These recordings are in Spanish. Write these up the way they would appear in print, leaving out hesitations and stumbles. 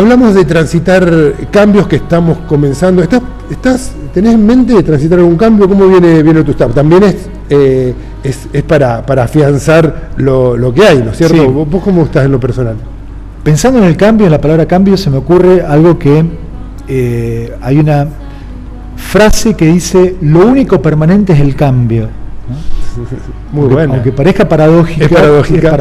Hablamos de transitar cambios que estamos comenzando. ¿Tenés en mente de transitar algún cambio? ¿Cómo viene tu staff? También es para afianzar lo que hay, ¿no es cierto? Sí. ¿Vos cómo estás en lo personal? Pensando en el cambio, en la palabra cambio, se me ocurre algo que hay una frase que dice: lo único permanente es el cambio, ¿no? Muy buena. Aunque parezca paradójica, es paradójica,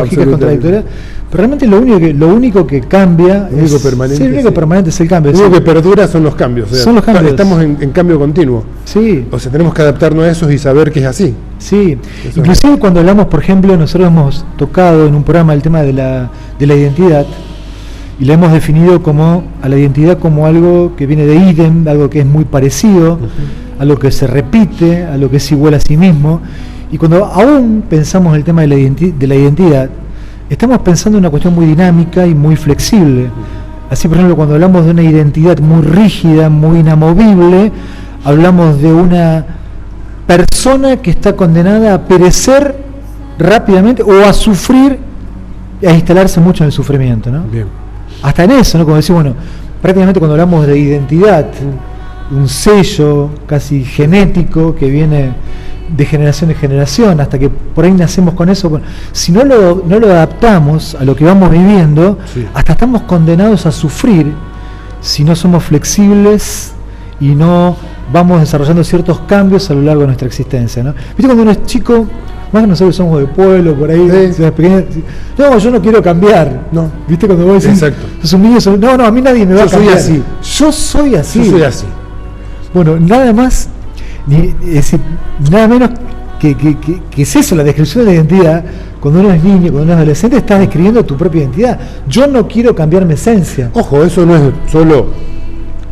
es contradictoria, pero realmente lo único que cambia, lo único permanente es el cambio. Lo único que perdura son los cambios. Son los cambios. Estamos en cambio continuo. Sí. O sea, tenemos que adaptarnos a esos y saber que es así. Sí. Eso Inclusive es. Cuando hablamos, por ejemplo, nosotros hemos tocado en un programa el tema de la identidad, y le hemos definido a la identidad como algo que viene de idem, algo que es muy parecido, algo que se repite, algo que es igual a sí mismo. Y cuando aún pensamos en el tema de la identidad, estamos pensando en una cuestión muy dinámica y muy flexible. Así, por ejemplo, cuando hablamos de una identidad muy rígida, muy inamovible, hablamos de una persona que está condenada a perecer rápidamente o a sufrir, a instalarse mucho en el sufrimiento, ¿no? Bien. Hasta en eso, ¿no? Como decir, bueno, prácticamente cuando hablamos de identidad, un sello casi genético que viene de generación en generación, hasta que por ahí nacemos con eso. Bueno, si no lo adaptamos a lo que vamos viviendo, sí, hasta estamos condenados a sufrir si no somos flexibles y no vamos desarrollando ciertos cambios a lo largo de nuestra existencia, ¿no? ¿Viste cuando uno es chico? Más que nosotros somos de pueblo, por ahí, ciudades pequeñas, no, yo no quiero cambiar. No. ¿Viste cuando vos decís? Exacto. Sos un niño, no, a mí nadie me va a cambiar. Yo soy así. Yo soy así. Bueno, nada más, nada menos que es eso, la descripción de la identidad. Cuando uno es niño, cuando uno es adolescente, estás describiendo tu propia identidad. Yo no quiero cambiar mi esencia. Ojo, eso no es solo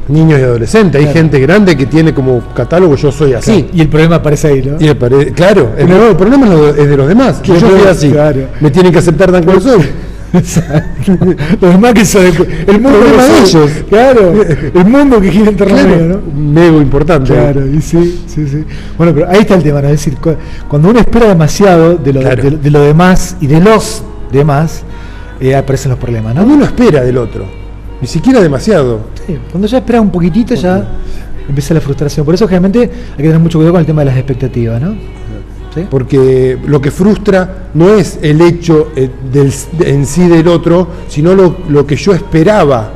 niños y adolescentes, hay gente grande que tiene como catálogo yo soy así. Claro. Y el problema aparece ahí, ¿no? Claro, el problema es de los demás, que yo soy así. Claro. Me tienen que aceptar tan cual soy. Los demás que son el mundo de ellos. Claro, el mundo que quiere enterrar, claro, ¿no? Un ego importante. Claro, y sí. Bueno, pero ahí está el tema, ¿no? Es decir, cuando uno espera demasiado de lo demás y de los demás, aparecen los problemas, ¿no? Cuando uno espera del otro. Ni siquiera demasiado. Sí, cuando ya esperas un poquitito ya empieza la frustración. Por eso generalmente hay que tener mucho cuidado con el tema de las expectativas, ¿no? ¿Sí? Porque lo que frustra no es el hecho en sí del otro, sino lo que yo esperaba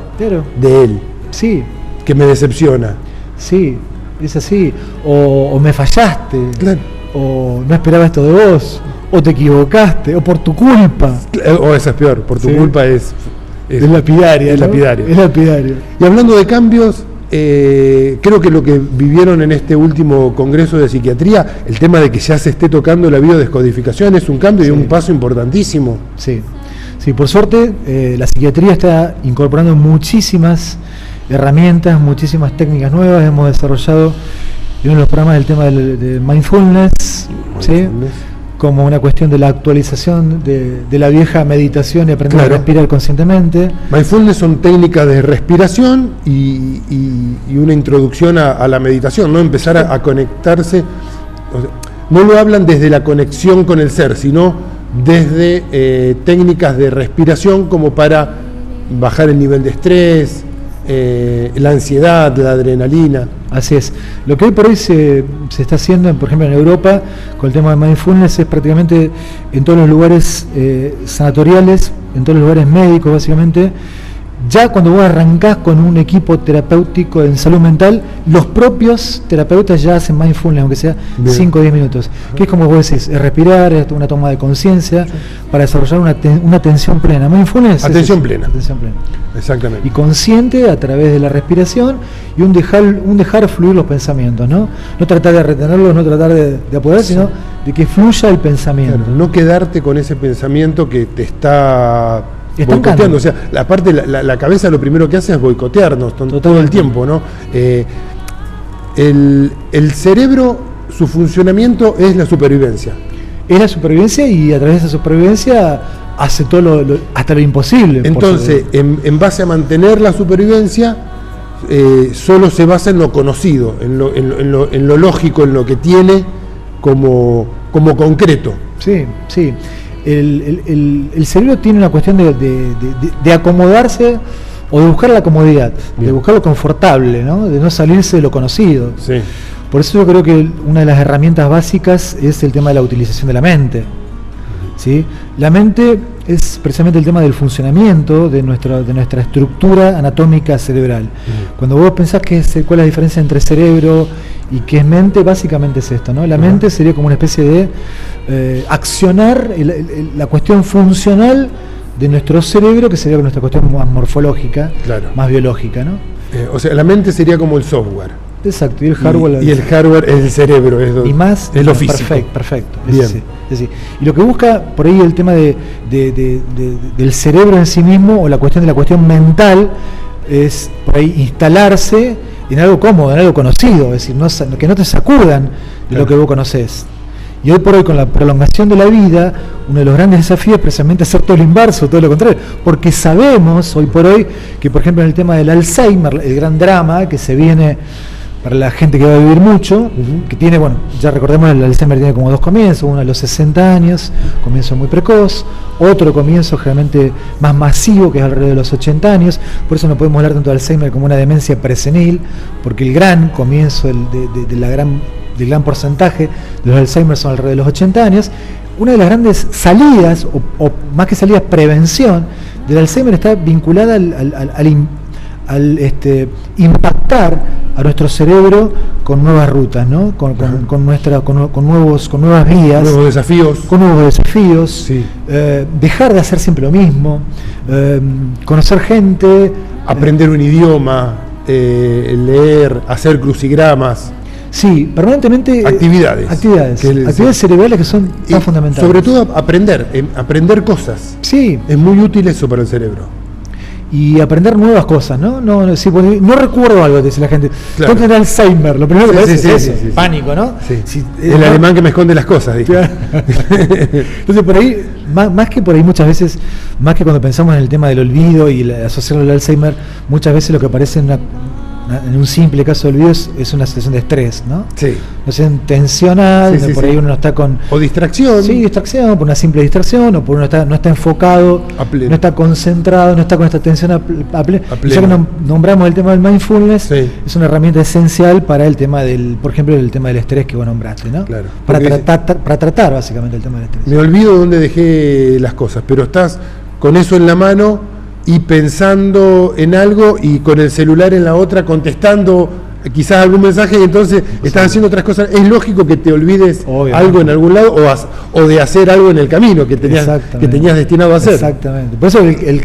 de él. Sí. Que me decepciona. Sí, es así. O me fallaste. Claro. O no esperaba esto de vos. O te equivocaste. O por tu culpa. O esa es peor. Por tu culpa es lapidaria, es ¿no? lapidario. Es lapidario. Y hablando de cambios, creo que lo que vivieron en este último congreso de psiquiatría, el tema de que ya se esté tocando la biodescodificación es un cambio y un paso importantísimo. Sí, por suerte la psiquiatría está incorporando muchísimas herramientas, muchísimas técnicas nuevas. Hemos desarrollado en uno de los programas el tema de mindfulness, ¿sí? Como una cuestión de la actualización de la vieja meditación y aprender a respirar conscientemente. Mindfulness son técnicas de respiración y una introducción a la meditación, no empezar a conectarse. O sea, no lo hablan desde la conexión con el ser, sino desde técnicas de respiración como para bajar el nivel de estrés, la ansiedad, la adrenalina. Así es. Lo que hoy por hoy se está haciendo, por ejemplo en Europa, con el tema de mindfulness, es prácticamente en todos los lugares sanatoriales, en todos los lugares médicos básicamente. Ya cuando vos arrancás con un equipo terapéutico en salud mental, los propios terapeutas ya hacen mindfulness, aunque sea 5 o 10 minutos. Que es como vos decís, es respirar, es una toma de conciencia para desarrollar una atención plena. Mindfulness atención plena. Atención plena. Exactamente. Y consciente a través de la respiración y un dejar fluir los pensamientos, ¿no? No tratar de retenerlos, no tratar de apoderar, sino de que fluya el pensamiento. Claro, no quedarte con ese pensamiento que te está boicoteando. O sea, la cabeza lo primero que hace es boicotearnos todo el tiempo, ¿no? El cerebro, su funcionamiento es la supervivencia. Es la supervivencia y a través de esa supervivencia hace todo hasta lo imposible. Entonces, en base a mantener la supervivencia, solo se basa en lo conocido, en lo lógico, en lo que tiene como concreto. Sí. El cerebro tiene una cuestión de acomodarse o de buscar la comodidad, Bien. de buscar lo confortable, ¿no? De no salirse de lo conocido. Sí. Por eso yo creo que una de las herramientas básicas es el tema de la utilización de la mente. ¿Sí? La mente es precisamente el tema del funcionamiento de nuestra estructura anatómica cerebral. Cuando vos pensás cuál es la diferencia entre cerebro y qué es mente, básicamente es esto, ¿no? La mente sería como una especie de accionar la cuestión funcional de nuestro cerebro, que sería nuestra cuestión más morfológica, Claro. más biológica, ¿no? O sea, la mente sería como el software. Exacto, y el hardware... Y el hardware es el cerebro, es más es lo físico. Perfecto. Bien. Es decir, y lo que busca por ahí el tema del cerebro en sí mismo, o la cuestión mental, es por ahí instalarse en algo cómodo, en algo conocido, es decir, que no te sacudan de lo que vos conocés. Y hoy por hoy, con la prolongación de la vida, uno de los grandes desafíos es precisamente hacer todo lo inverso, todo lo contrario, porque sabemos hoy por hoy que, por ejemplo, en el tema del Alzheimer, el gran drama que se viene para la gente que va a vivir mucho, que tiene, bueno, ya recordemos, el Alzheimer tiene como dos comienzos, uno a los 60 años, comienzo muy precoz, otro comienzo generalmente más masivo, que es alrededor de los 80 años, por eso no podemos hablar tanto de Alzheimer como una demencia presenil, porque el gran comienzo del gran porcentaje de los Alzheimer son alrededor de los 80 años. Una de las grandes salidas, o más que salidas, prevención del Alzheimer está vinculada al impactar a nuestro cerebro con nuevas rutas, ¿no? con nuevas vías, Nuevos desafíos. con nuevos desafíos, Sí. Dejar de hacer siempre lo mismo, conocer gente, Aprender un idioma, leer, hacer crucigramas. sí, permanentemente Actividades. Actividades cerebrales que son tan fundamentales. Sobre todo aprender cosas. Sí, Es muy útil eso para el cerebro. y aprender nuevas cosas, ¿no? Sí, porque no recuerdo algo, dice la gente. Claro. Tengo que tener Alzheimer, lo primero que Sí, parece sí, es sí, eso, sí, sí. pánico, ¿no? Sí. Sí, El alemán que me esconde las cosas, dije. Claro. Entonces, por ahí, más que por ahí muchas veces, más que cuando pensamos en el tema del olvido y asociarlo al Alzheimer, muchas veces lo que aparece en un simple caso de olvido es una situación de estrés, ¿no? Sí. No sé, tensional, Sí, donde sí, por sí. ahí uno no está con... O distracción. Sí, distracción, por una simple distracción, o por uno no está enfocado, A pleno. no está concentrado, no está con esta atención a pleno. A Ya pleno. que nombramos el tema del mindfulness, Sí. es una herramienta esencial para el tema por ejemplo, el tema del estrés que vos nombraste, ¿no? Claro. Para Porque tratar básicamente el tema del estrés. Me olvido dónde dejé las cosas, pero estás con eso en la mano y pensando en algo y con el celular en la otra contestando quizás algún mensaje y entonces estás haciendo otras cosas. Es lógico que te olvides Obviamente. algo en algún lado o de hacer algo en el camino que tenías destinado a hacer. Exactamente. Por eso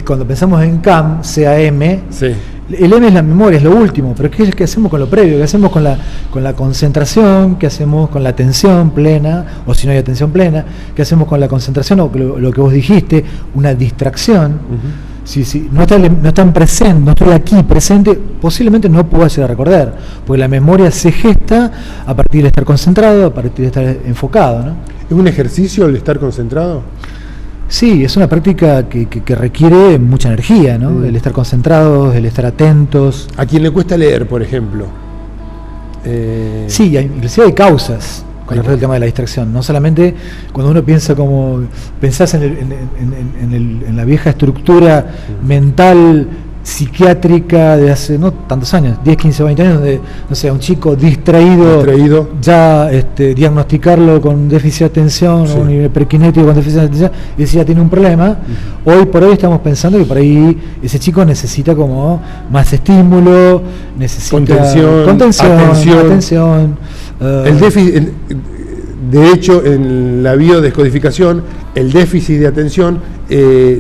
cuando pensamos en CAM, CAM, Sí. el M es la memoria, es lo último, pero ¿qué hacemos con lo previo? ¿Qué hacemos con la concentración? ¿Qué hacemos con la atención plena? O si no hay atención plena, ¿qué hacemos con la concentración? O lo que vos dijiste, una distracción. Si no están presentes, no estoy aquí presente, posiblemente no puedo llegar a recordar, porque la memoria se gesta a partir de estar concentrado, a partir de estar enfocado, ¿no? ¿Es un ejercicio el estar concentrado? Sí, es una práctica que requiere mucha energía, ¿no? El estar concentrados, el estar atentos. A quien le cuesta leer, por ejemplo. Sí, inclusive hay causas con el tema de la distracción. No solamente cuando uno pensás en la vieja estructura mental psiquiátrica de hace no tantos años, 10, 15, 20 años, donde, no sé, un chico distraído. Ya diagnosticarlo con déficit de atención, Sí. o un hiperkinético con déficit de atención, y ese ya tiene un problema. Hoy por hoy estamos pensando que por ahí ese chico necesita como más estímulo, necesita atención. El déficit, de hecho, en la biodescodificación, el déficit de atención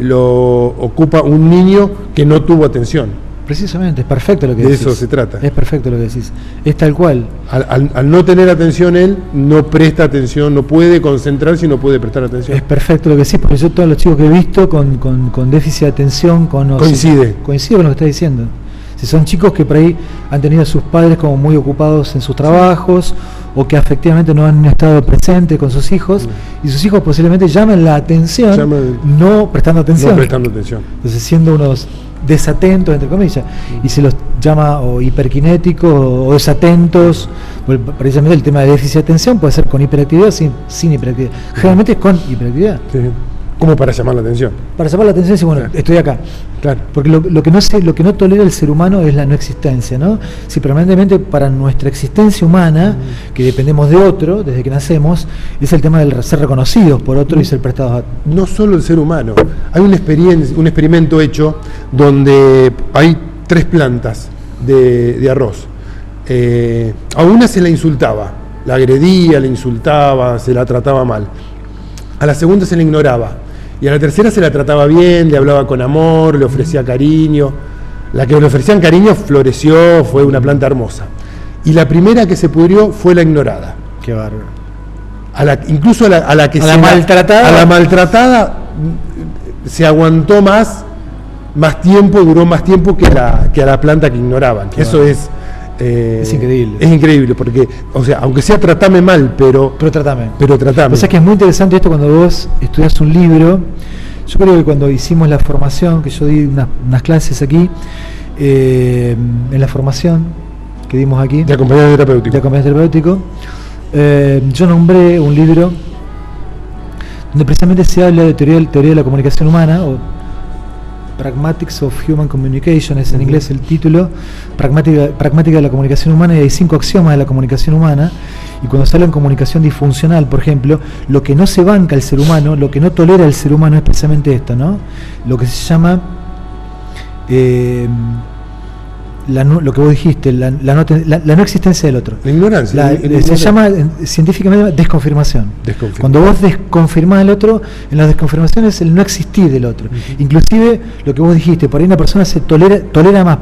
lo ocupa un niño que no tuvo atención. Precisamente, es perfecto lo que De decís. eso se trata. Es perfecto lo que decís. Es tal cual. Al no tener atención él, no presta atención, no puede concentrarse y no puede prestar atención. Es perfecto lo que decís, porque yo todos los chicos que he visto con déficit de atención, coincide con lo que estás diciendo. Si son chicos que por ahí han tenido a sus padres como muy ocupados en sus trabajos, o que efectivamente no han estado presentes con sus hijos, y sus hijos posiblemente llamen la atención, no prestando atención. Entonces, siendo unos desatentos, entre comillas, y se los llama o hiperkinéticos o desatentos. Precisamente el tema de déficit de atención puede ser con hiperactividad o sin hiperactividad. Generalmente es con hiperactividad. Sí. como para llamar la atención. Para llamar la atención, sí, bueno, claro, estoy acá. Claro. Porque lo que no tolera el ser humano es la no existencia, ¿no? Si permanentemente para nuestra existencia humana, que dependemos de otro desde que nacemos, es el tema del ser reconocidos por otro y ser prestados a... No solo el ser humano. Hay un experimento hecho donde hay 3 plantas de arroz. A una se la insultaba, la agredía, la insultaba, se la trataba mal. A la segunda se la ignoraba. Y a la tercera se la trataba bien, le hablaba con amor, le ofrecía cariño. La que le ofrecían cariño floreció, fue una planta hermosa. Y la primera que se pudrió fue la ignorada. Qué bárbaro. Incluso a la que a la maltratada. A la maltratada se aguantó más tiempo, duró más tiempo que a la planta que ignoraban. Qué Eso bárbaro. Es increíble. Es increíble, porque, o sea, aunque sea tratame mal, pero tratame. O sea que es muy interesante esto cuando vos estudias un libro. Yo creo que cuando hicimos la formación, que yo di unas clases aquí, en la formación que dimos aquí, de acompañamiento terapéutico, yo nombré un libro donde precisamente se habla de teoría de la comunicación humana, o Pragmatics of Human Communication, es en inglés el título, pragmática de la comunicación humana, y hay 5 axiomas de la comunicación humana. Y cuando se habla en comunicación disfuncional, por ejemplo, lo que no se banca el ser humano, lo que no tolera el ser humano es precisamente esto, ¿no? Lo que se llama lo que vos dijiste, la no existencia del otro. La ignorancia. Se llama científicamente desconfirmación. Cuando vos desconfirmás al otro, en las desconfirmaciones el no existir del otro. Inclusive lo que vos dijiste, por ahí una persona se tolera más,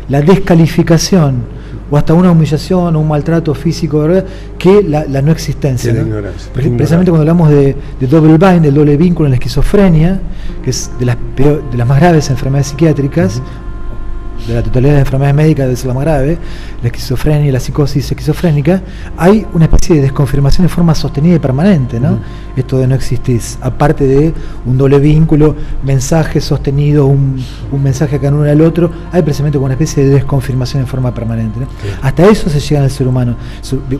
la descalificación o hasta una humillación o un maltrato físico, ¿verdad?, que la no existencia, ¿no? La ignorancia. Precisamente cuando hablamos de double bind, del doble vínculo en la esquizofrenia, que es de las más graves enfermedades psiquiátricas, de la totalidad de las enfermedades médicas debe ser la más grave, la esquizofrenia y la psicosis esquizofrénica, hay una especie de desconfirmación de forma sostenida y permanente, ¿no? Esto de no existís, aparte de un doble vínculo, mensaje sostenido, un mensaje acá en uno al otro, hay precisamente una especie de desconfirmación en forma permanente, ¿no? Sí. Hasta eso se llega al ser humano.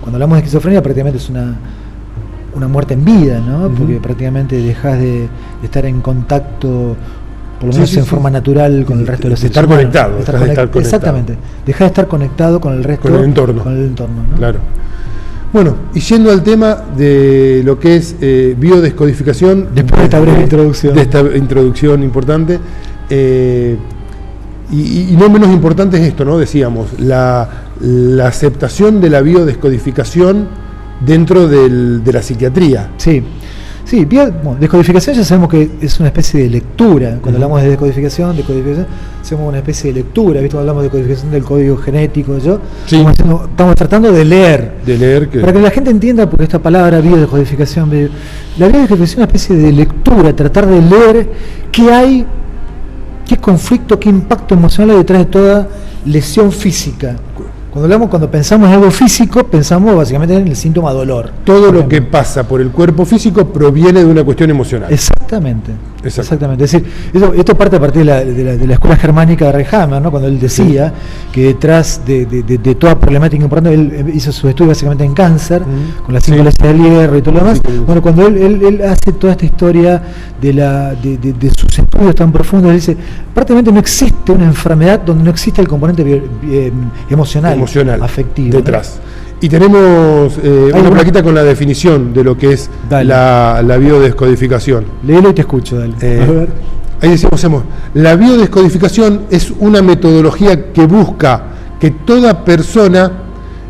Cuando hablamos de esquizofrenia prácticamente es una muerte en vida, ¿no? Porque prácticamente dejas de estar en contacto, por lo menos en forma natural, con el resto de los seres humanos. Estar conectado. Exactamente. Dejar de estar conectado con el resto. Con el entorno. ¿No? Claro. Bueno, y yendo al tema de lo que es biodescodificación. Después de esta breve introducción. De esta introducción importante. Y no menos importante es esto, ¿no? Decíamos, la aceptación de la biodescodificación dentro de la psiquiatría. Sí. Sí, descodificación ya sabemos que es una especie de lectura. Cuando hablamos de descodificación, hacemos una especie de lectura. ¿Viste? Cuando hablamos de codificación del código genético, estamos tratando de leer. Para que la gente entienda, porque esta palabra biodescodificación, la biodescodificación es una especie de lectura, tratar de leer qué conflicto, qué impacto emocional hay detrás de toda lesión física. Cuando pensamos en algo físico, pensamos básicamente en el síntoma dolor. Todo lo que pasa por el cuerpo físico proviene de una cuestión emocional. Exactamente. Es decir, esto parte a partir de la escuela germánica de Reichhammer, ¿no? Cuando él decía que detrás de toda problemática importante, él hizo su estudio básicamente en cáncer, con las 5 leyes del hierro y todo lo demás. Bueno, cuando él hace toda esta historia de sus estudios tan profundos, él dice, prácticamente no existe una enfermedad donde no existe el componente emocional, afectivo detrás, ¿no? Y tenemos una plaquita con la definición de lo que es la biodescodificación. Léelo y te escucho, dale. Ahí decimos, la biodescodificación es una metodología que busca que toda persona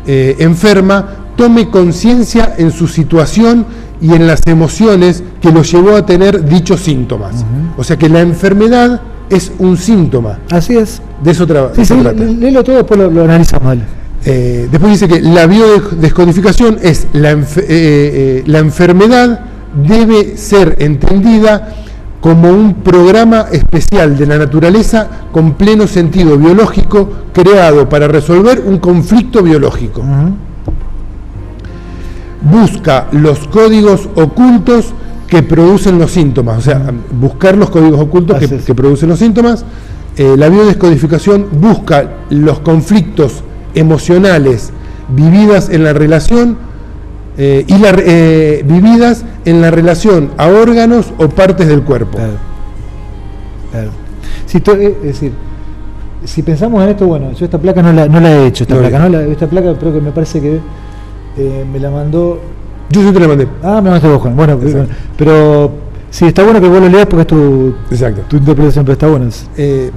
enferma tome conciencia en su situación y en las emociones que lo llevó a tener dichos síntomas. O sea que la enfermedad es un síntoma. Así es. De eso trata. Léelo todo, después lo analizamos. Después dice que la biodescodificación es la enfermedad debe ser entendida como un programa especial de la naturaleza con pleno sentido biológico creado para resolver un conflicto biológico. Busca los códigos ocultos que producen los síntomas, o sea, buscar los códigos ocultos que producen los síntomas. La biodescodificación busca los conflictos emocionales vividas en la relación vividas en la relación a órganos o partes del cuerpo. Claro. Claro. Si es decir, si pensamos en esto, bueno, yo esta placa no la he hecho, esta placa creo que me parece que me la mandó. Yo te la mandé. Ah, me mandaste vos, Juan. Bueno, pero sí, está bueno que vos lo leas porque es tu interpretación, pero está bueno.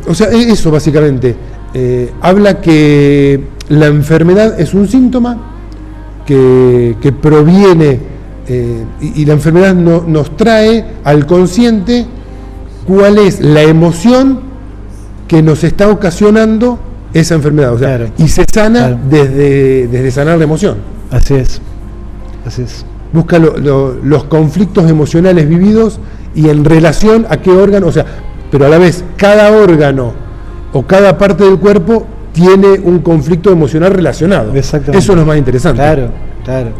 O sea, eso básicamente. Habla que la enfermedad es un síntoma que proviene y la enfermedad nos trae al consciente cuál es la emoción que nos está ocasionando esa enfermedad. O sea, claro. Y se sana desde sanar la emoción. Así es. Busca los conflictos emocionales vividos y en relación a qué órgano, o sea, pero a la vez cada órgano o cada parte del cuerpo tiene un conflicto emocional relacionado. Exactamente. Eso es lo más interesante. Claro.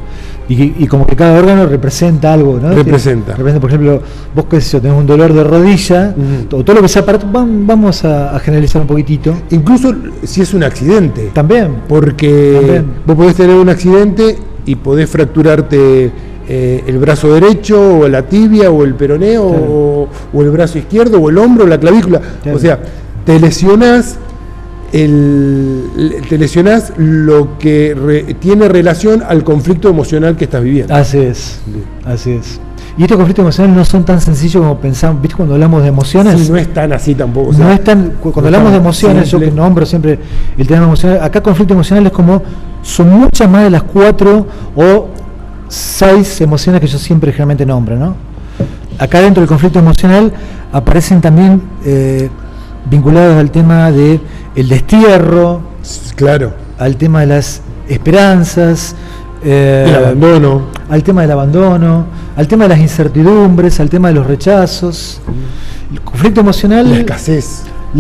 Y como que cada órgano representa algo, ¿no? Representa, por ejemplo, vos qué sé yo, tenés un dolor de rodilla, o todo lo que sea para vamos a generalizar un poquitito. Incluso si es un accidente. También. Porque vos podés tener un accidente y podés fracturarte el brazo derecho, o la tibia, o el peroneo, o el brazo izquierdo, o el hombro, o la clavícula. Claro. O sea, te lesionás lo que tiene relación al conflicto emocional que estás viviendo. Así es. Y estos conflictos emocionales no son tan sencillos como pensamos, ¿viste? Cuando hablamos de emociones. Sí, no es tan así tampoco. No es tan, cuando hablamos de emociones, simple. Yo que nombro siempre el tema emocional, acá conflicto emocional es como, son muchas más de las 4 o 6 emociones que yo siempre generalmente nombro, ¿no? Acá dentro del conflicto emocional aparecen también vinculados al tema de el destierro, claro, al tema de las esperanzas, el abandono, al tema del abandono, al tema de las incertidumbres, al tema de los rechazos, el conflicto emocional, la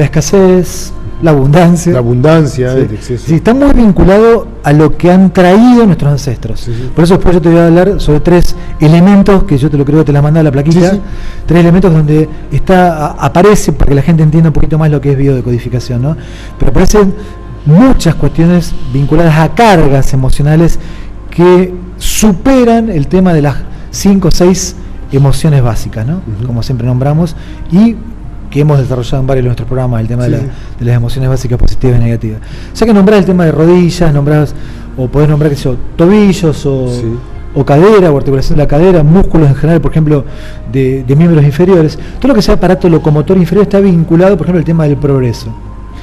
escasez, la abundancia, el exceso. Sí, está muy vinculado a lo que han traído nuestros ancestros. Sí. Por eso después yo te voy a hablar sobre 3 elementos, que yo te lo creo que te la mandé a la plaquita, 3 elementos donde aparece, para que la gente entienda un poquito más lo que es biodecodificación, ¿no? Pero aparecen muchas cuestiones vinculadas a cargas emocionales que superan el tema de las 5 o 6 emociones básicas, ¿no? Como siempre nombramos, y que hemos desarrollado en varios de nuestros programas, el tema de las emociones básicas positivas y negativas. Ya que nombrás el tema de rodillas, o podés nombrar, qué sé yo, tobillos o cadera, o articulación de la cadera, músculos en general, por ejemplo, de miembros inferiores. Todo lo que sea aparato locomotor inferior está vinculado, por ejemplo, al tema del progreso.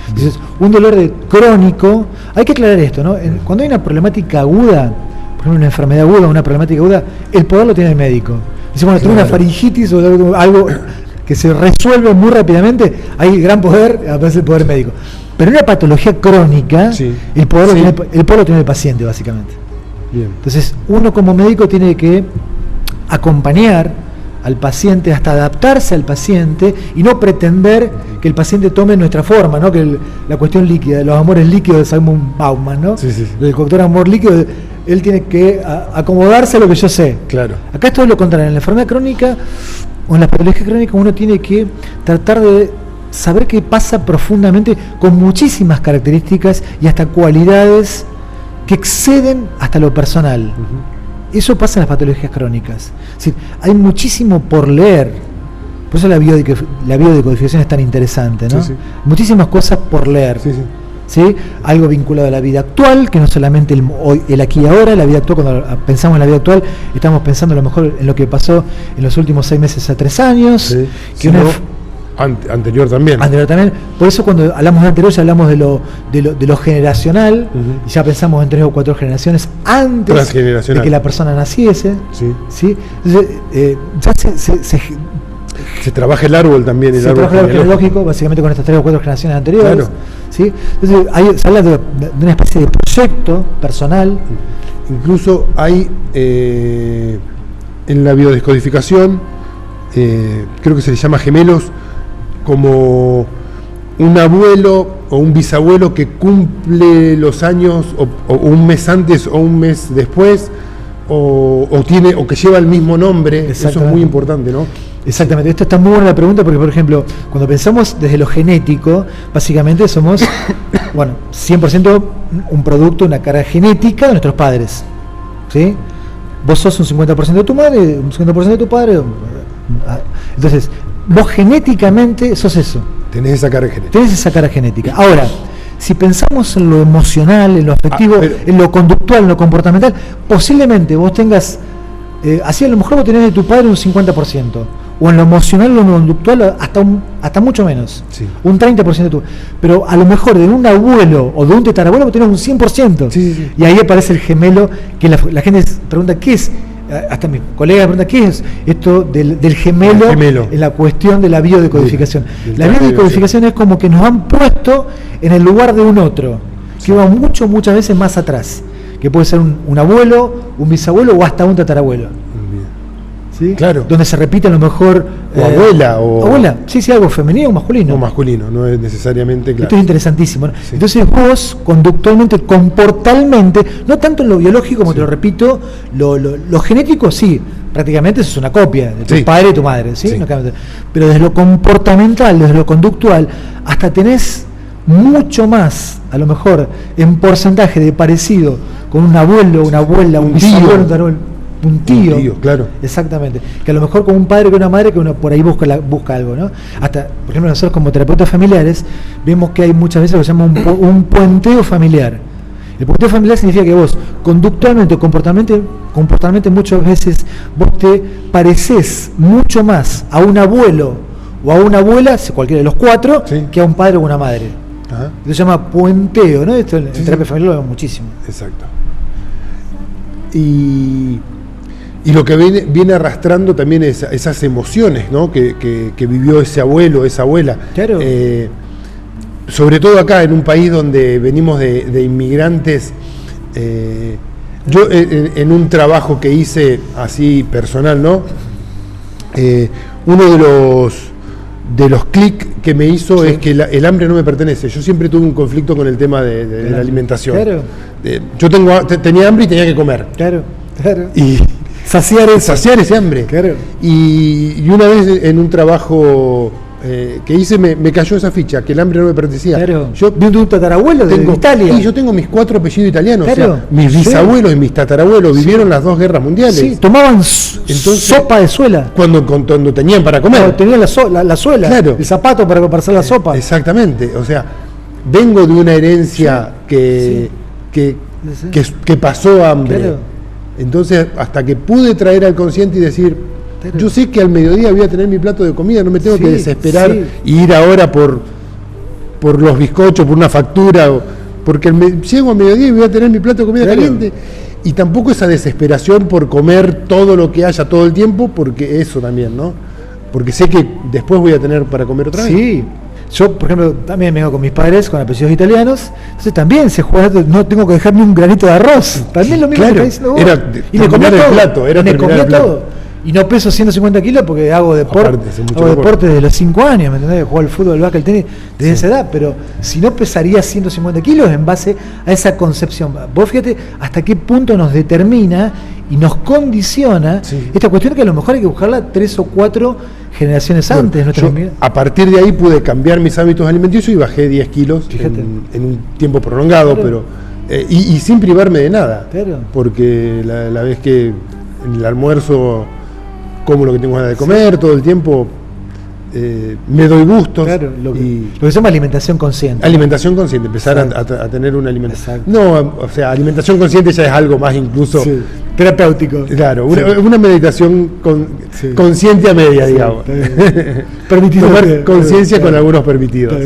Entonces, un dolor crónico, hay que aclarar esto, ¿no? Cuando hay una problemática aguda, por ejemplo, una enfermedad aguda, una problemática aguda, el poder lo tiene el médico. Dice, bueno, tengo una faringitis o algo que se resuelve muy rápidamente, hay gran poder, aparece el poder médico. Pero en una patología crónica, el poder lo tiene el paciente, básicamente. Bien. Entonces, uno como médico tiene que acompañar al paciente hasta adaptarse al paciente y no pretender que el paciente tome nuestra forma, ¿no? Que la cuestión líquida, los amores líquidos de Simon Bauman, ¿no? El doctor amor líquido, él tiene que acomodarse a lo que yo sé. Claro. Acá es todo lo contrario. En la enfermedad crónica o en las patologías crónicas uno tiene que tratar de saber qué pasa profundamente, con muchísimas características y hasta cualidades que exceden hasta lo personal. Eso pasa en las patologías crónicas. Es decir, hay muchísimo por leer. Por eso la biodecodificación es tan interesante, ¿no? Muchísimas cosas por leer. ¿Sí? Algo vinculado a la vida actual, que no solamente el aquí y ahora, la vida actual. Cuando pensamos en la vida actual, estamos pensando a lo mejor en lo que pasó en los últimos 6 meses a 3 años. Que anterior también. Por eso cuando hablamos de anterior ya hablamos de lo generacional, y ya pensamos en 3 o 4 generaciones antes de que la persona naciese. Entonces, ya se trabaja el árbol también. Se trabaja el árbol genealógico, básicamente con estas 3 o 4 generaciones anteriores. Claro. ¿Sí? Entonces se habla de una especie de proyecto personal. Incluso hay en la biodescodificación, creo que se le llama gemelos, como un abuelo o un bisabuelo que cumple los años o un mes antes o un mes después, o que lleva el mismo nombre. Eso es muy importante, ¿no? Exactamente, esto está muy buena la pregunta porque, por ejemplo, cuando pensamos desde lo genético, básicamente somos, 100% un producto, una carga genética de nuestros padres, ¿sí? vos sos un 50% de tu madre, un 50% de tu padre. Entonces, vos genéticamente sos eso. Tenés esa carga genética. Tenés esa carga genética. Ahora, si pensamos en lo emocional, en lo afectivo, en lo conductual, en lo comportamental, posiblemente vos tengas, así a lo mejor vos tenés de tu padre un 50%, o en lo emocional, en lo conductual, hasta mucho menos, sí. Un 30% de tu. Pero a lo mejor de un abuelo o de un tetarabuelo vos tenés un 100%. Sí. Y ahí aparece el gemelo, que la gente pregunta, ¿qué es? Hasta mi colega me pregunta, ¿qué es esto del gemelo en la cuestión de la biodecodificación? La biodecodificación es como que nos han puesto en el lugar de un otro, que va muchas veces más atrás, que puede ser un abuelo, un bisabuelo o hasta un tatarabuelo. ¿Sí? Claro. Donde se repite a lo mejor... abuela. Abuela, sí, algo femenino o masculino. O masculino, no es necesariamente claro. Esto es interesantísimo, ¿no? Sí. Entonces vos, conductualmente, comportalmente, no tanto en lo biológico, como te lo repito, lo genético sí, prácticamente eso es una copia de tu padre y tu madre, ¿sí? Sí. No, pero desde lo comportamental, desde lo conductual, hasta tenés mucho más, a lo mejor, en porcentaje de parecido con un abuelo, una abuela, un bisabuelo, un tío, claro. Exactamente. Que a lo mejor con un padre, con una madre, que uno por ahí busca algo, ¿no? Hasta, por ejemplo, nosotros como terapeutas familiares vemos que hay muchas veces lo que se llama un puenteo familiar. El puenteo familiar significa que vos, conductualmente, comportamentalmente muchas veces, vos te pareces mucho más a un abuelo o a una abuela, cualquiera de los cuatro, que a un padre o una madre. Ajá. Esto se llama puenteo, ¿no? Esto en terapia familiar lo vemos muchísimo. Exacto. Y lo que viene arrastrando también es esas emociones, ¿no? que vivió ese abuelo, esa abuela. Claro. Sobre todo acá, en un país donde venimos de inmigrantes. Yo en un trabajo que hice así personal, ¿no? Uno de los clics que me hizo es que el hambre no me pertenece. Yo siempre tuve un conflicto con el tema de la alimentación. Claro. Yo tenía hambre y tenía que comer. Claro. Y saciar ese hambre. Claro. Y una vez en un trabajo que hice me cayó esa ficha, que el hambre no me pertenecía. Claro. Yo de un tatarabuelo de Italia. Y yo tengo mis 4 apellidos italianos. Claro. O sea, mis bisabuelos y mis tatarabuelos vivieron las 2 guerras mundiales. Sí, tomaban sopa de suela. Cuando tenían para comer. Claro, tenían la suela, claro. El zapato para hacer la sopa. Exactamente. O sea, vengo de una herencia que pasó hambre. Claro. Entonces, hasta que pude traer al consciente y decir, yo sé que al mediodía voy a tener mi plato de comida, no me tengo que desesperar y ir ahora por los bizcochos, por una factura, porque llego al mediodía y voy a tener mi plato de comida caliente. Y tampoco esa desesperación por comer todo lo que haya todo el tiempo, porque eso también, ¿no? Porque sé que después voy a tener para comer otra vez. Sí. Yo, por ejemplo, también vengo con mis padres, con apellidos italianos, entonces también se juega, no tengo que dejar ni un granito de arroz, también lo mismo que estás diciendo vos. Y me comía todo, me comía todo. Y no peso 150 kilos porque hago deporte desde los 5 años, ¿me entendés? Juego al fútbol, el básquet, el tenis, desde esa edad, pero si no pesaría 150 kilos en base a esa concepción. Vos fíjate hasta qué punto nos determina y nos condiciona esta cuestión, que a lo mejor hay que buscarla 3 o 4 generaciones antes. Yo, a partir de ahí pude cambiar mis hábitos alimenticios y bajé 10 kilos en un tiempo prolongado, pero y sin privarme de nada, porque la vez que en el almuerzo como lo que tengo ganas de comer todo el tiempo, me doy gustos. Lo que se llama alimentación consciente. Alimentación consciente, empezar a tener una alimentación. No, o sea, alimentación consciente ya es algo más incluso terapéutico. Claro, una meditación consciente a media, digamos. Tomar conciencia con algunos permitidos.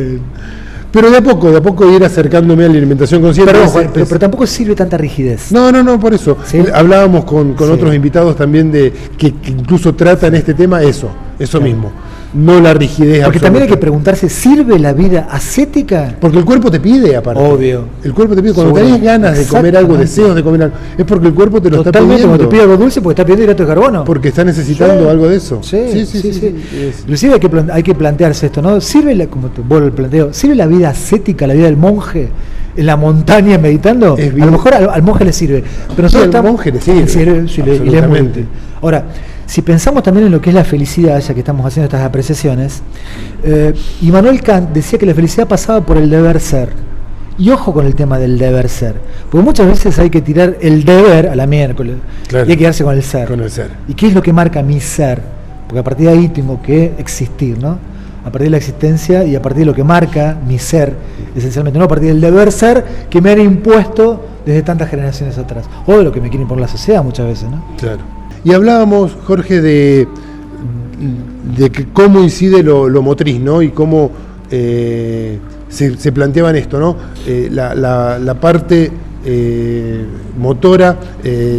Pero de a poco ir acercándome a la alimentación consciente. Pero tampoco sirve tanta rigidez. No, por eso. Hablábamos con otros invitados también de que incluso tratan este tema, eso mismo. No la rigidez. Porque también hay que preguntarse, ¿sirve la vida ascética? Porque el cuerpo te pide, aparte. Obvio. El cuerpo te pide. Cuando tenés ganas de comer algo, deseos de comer algo, es porque el cuerpo te lo está pidiendo. Cuando te pide algo dulce, porque está pidiendo hidrato de carbono. Porque está necesitando algo de eso. Sí. Inclusive hay que plantearse esto, ¿no? ¿Sirve, como te vuelvo al planteo, sirve la vida ascética, la vida del monje en la montaña meditando? A lo mejor al monje le sirve. Pero nosotros al monje le sirve. Absolutamente. Ahora, si pensamos también en lo que es la felicidad, ya que estamos haciendo estas apreciaciones, Immanuel Kant decía que la felicidad pasaba por el deber ser. Y ojo con el tema del deber ser, porque muchas veces hay que tirar el deber a la miércoles, claro, y hay que quedarse con el ser. Con el ser. ¿Y qué es lo que marca mi ser? Porque a partir de ahí tengo que existir, ¿no? A partir de la existencia y a partir de lo que marca mi ser, esencialmente, no a partir del deber ser que me han impuesto desde tantas generaciones atrás, o de lo que me quiere imponer la sociedad muchas veces, ¿no? Claro. Y hablábamos, Jorge, de que cómo incide lo motriz, ¿no? Y cómo se planteaban esto, ¿no? La parte motora,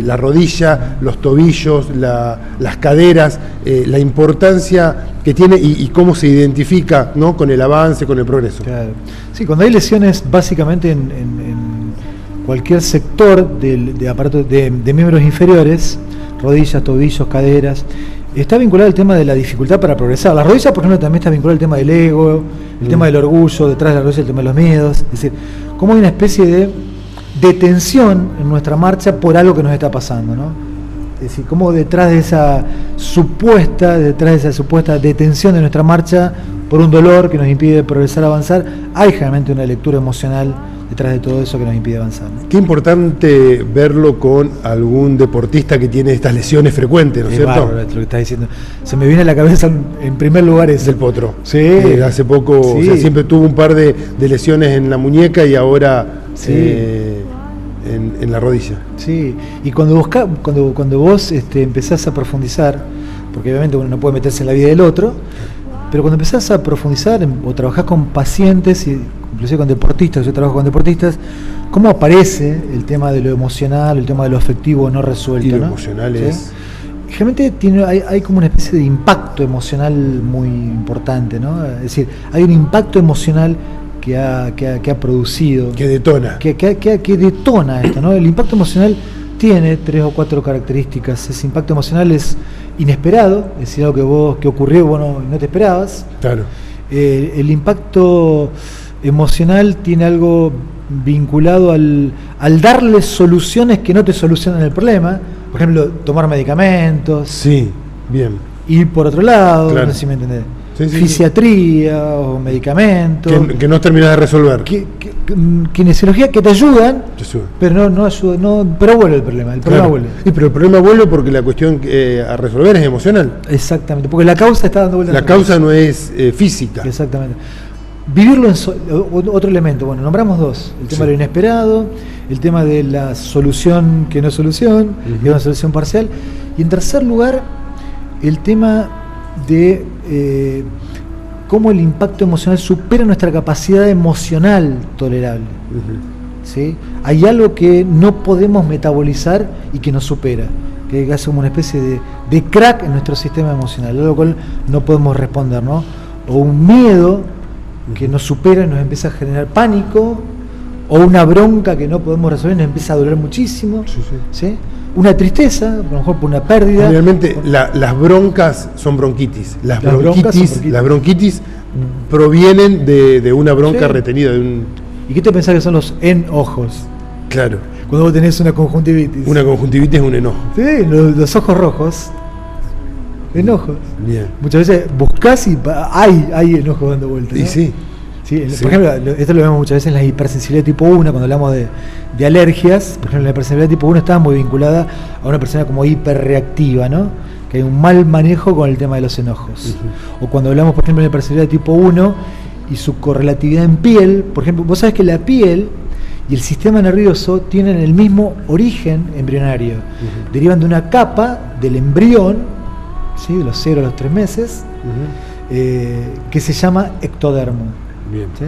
la rodilla, los tobillos, las caderas, la importancia que tiene y cómo se identifica, ¿no? Con el avance, con el progreso. Claro. Sí, cuando hay lesiones básicamente en cualquier sector de aparato de miembros inferiores, rodillas, tobillos, caderas, está vinculado el tema de la dificultad para progresar. Las rodillas, por ejemplo, también está vinculado el tema del ego, el tema del orgullo, detrás de la rodilla el tema de los miedos. Es decir, cómo hay una especie de tensión en nuestra marcha por algo que nos está pasando, ¿no? Es decir, cómo detrás de esa supuesta detención de nuestra marcha por un dolor que nos impide progresar, avanzar, hay generalmente una lectura emocional detrás de todo eso que nos impide avanzar, ¿no? Qué importante verlo con algún deportista que tiene estas lesiones frecuentes, ¿no es cierto? Bárbaro, lo que estás diciendo. Se me viene a la cabeza en primer lugar es el Potro. Sí. Hace poco, sí, o sea, siempre tuvo un par de lesiones en la muñeca y ahora sí, en la rodilla. Sí, y cuando vos empezás a profundizar, porque obviamente uno no puede meterse en la vida del otro, pero cuando empezás a profundizar o trabajás con pacientes, y inclusive con deportistas, yo trabajo con deportistas, cómo aparece el tema de lo emocional, el tema de lo afectivo no resuelto. Y lo ¿no? emocional, ¿sí? Es... Generalmente hay como una especie de impacto emocional muy importante, ¿no? Es decir, hay un impacto emocional que ha producido. Que detona. Que detona esto, ¿no? El impacto emocional tiene 3 o 4 características. Ese impacto emocional es inesperado, es decir, algo que ocurrió y no te esperabas. Claro. El impacto emocional tiene algo vinculado al darle soluciones que no te solucionan el problema. Por ejemplo, tomar medicamentos. Sí, bien. Ir por otro lado, claro, no sé si me entendés. Sí, fisiatría o medicamentos. Que no terminas de resolver. Kinesiología que te ayudan, pero no ayudan, pero vuelve el problema. El problema vuelve. Sí, pero el problema vuelve porque la cuestión a resolver es emocional. Exactamente, porque la causa está dando vueltas. La causa no es física. Exactamente. Vivirlo otro elemento, bueno, nombramos 2, el tema de lo inesperado, el tema de la solución que no es solución, que es una solución parcial, y en tercer lugar, el tema de cómo el impacto emocional supera nuestra capacidad emocional tolerable. ¿Sí? Hay algo que no podemos metabolizar y que nos supera, que hace como una especie de crack en nuestro sistema emocional, a lo cual no podemos responder, ¿no? O un miedo que nos supera y nos empieza a generar pánico, o una bronca que no podemos resolver y nos empieza a doler muchísimo, ¿sí? Una tristeza, a lo mejor por una pérdida. Realmente las broncas son bronquitis. Las bronquitis provienen de una bronca retenida. ¿Y qué te pensás que son los enojos? Claro. Cuando vos tenés una conjuntivitis. Una conjuntivitis es un enojo. Sí, los ojos rojos. Enojos. Bien. Muchas veces buscás y hay enojos dando vueltas, ¿no? Y sí. Sí, por ejemplo, esto lo vemos muchas veces en la hipersensibilidad tipo 1, cuando hablamos de alergias. Por ejemplo, la hipersensibilidad tipo 1 está muy vinculada a una persona como hiperreactiva, ¿no? Que hay un mal manejo con el tema de los enojos. O cuando hablamos, por ejemplo, de la hipersensibilidad tipo 1 y su correlatividad en piel, por ejemplo, vos sabés que la piel y el sistema nervioso tienen el mismo origen embrionario. Derivan de una capa del embrión, ¿sí? De los 0 a los 3 meses, que se llama ectodermo. Bien. ¿Sí?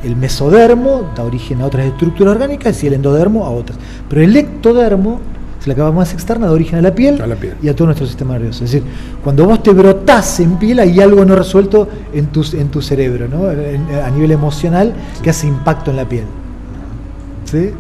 El mesodermo da origen a otras estructuras orgánicas y el endodermo a otras. Pero el ectodermo, es la capa más externa, da origen a la piel y a todo nuestro sistema nervioso. Es decir, cuando vos te brotás en piel, hay algo no resuelto en tu cerebro, ¿no? A nivel emocional, que hace impacto en la piel. ¿Sí?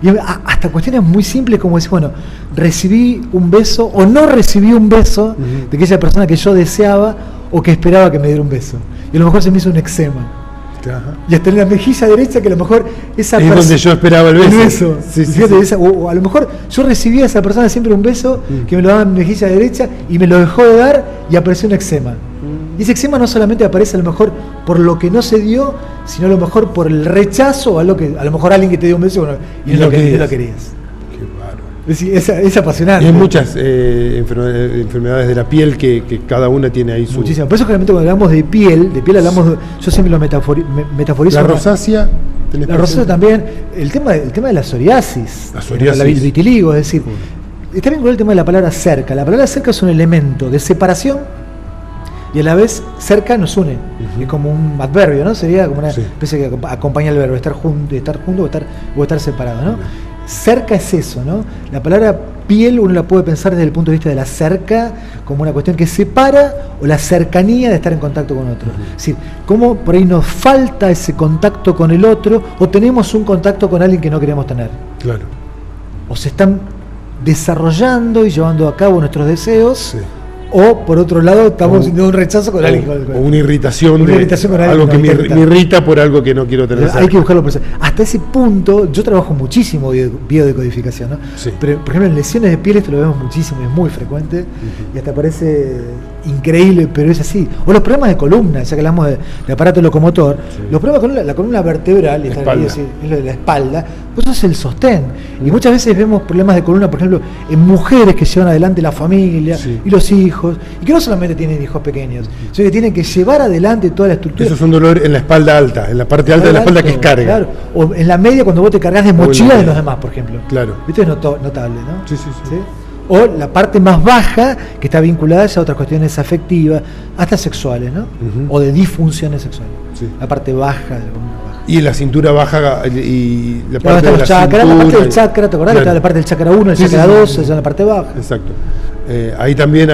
Y hasta cuestiones muy simples como decir, bueno, recibí un beso o no recibí un beso de aquella persona que yo deseaba o que esperaba que me diera un beso. Y a lo mejor se me hizo un eczema. Ajá. Y hasta en la mejilla derecha, que a lo mejor esa persona. Es donde yo esperaba el beso. Sí, fíjate, o a lo mejor yo recibí a esa persona siempre un beso que me lo daba en la mejilla derecha y me lo dejó de dar y apareció un eczema. Y ese eczema no solamente aparece a lo mejor por lo que no se dio, sino a lo mejor por el rechazo o a lo mejor alguien que te dio un beso y no lo querías. Qué bárbaro. Es apasionante. Y hay muchas enfermedades de la piel que cada una tiene ahí su... Muchísimas. Por eso generalmente cuando hablamos de piel hablamos yo siempre lo metaforizo. La rosácea. La rosácea también. El tema de la psoriasis. La vitiligo, es decir, está vinculado el tema de la palabra cerca. La palabra cerca es un elemento de separación y a la vez cerca nos une. Es como un adverbio, ¿no? Sería como una especie que acompaña el verbo, estar junto o estar separado, ¿no? Cerca es eso, ¿no? La palabra piel uno la puede pensar desde el punto de vista de la cerca como una cuestión que separa o la cercanía de estar en contacto con otro. Es decir, cómo por ahí nos falta ese contacto con el otro o tenemos un contacto con alguien que no queremos tener. Claro. O se están desarrollando y llevando a cabo nuestros deseos. O por otro lado estamos sintiendo un rechazo con alguien. O una irritación con algo que me irrita por algo que no quiero tener. Hay que buscarlo por eso. Hasta ese punto, yo trabajo muchísimo biodecodificación, ¿no? Sí. Pero por ejemplo en lesiones de piel esto lo vemos muchísimo, es muy frecuente y hasta parece increíble, pero es así. O los problemas de columna, ya que hablamos de aparato locomotor, los problemas con la columna vertebral, es lo de la espalda, pues eso es el sostén. Y muchas veces vemos problemas de columna, por ejemplo, en mujeres que llevan adelante la familia y los hijos, y que no solamente tienen hijos pequeños, sino que tienen que llevar adelante toda la estructura. Eso es un dolor en la espalda alta, en la parte alta de la espalda que es carga. Claro, o en la media cuando vos te cargas de mochila de los demás, por ejemplo. Claro. Esto es notable, ¿no? Sí. O la parte más baja, que está vinculada ya a otras cuestiones afectivas, hasta sexuales, ¿no? O de disfunciones sexuales. Sí. La parte baja de la columna baja. Y la cintura baja y la parte de la chakra, la parte del chakra, ¿te acordás? Claro. Está la parte del chakra 1, el chakra 2, allá en la parte baja. Exacto. Ahí también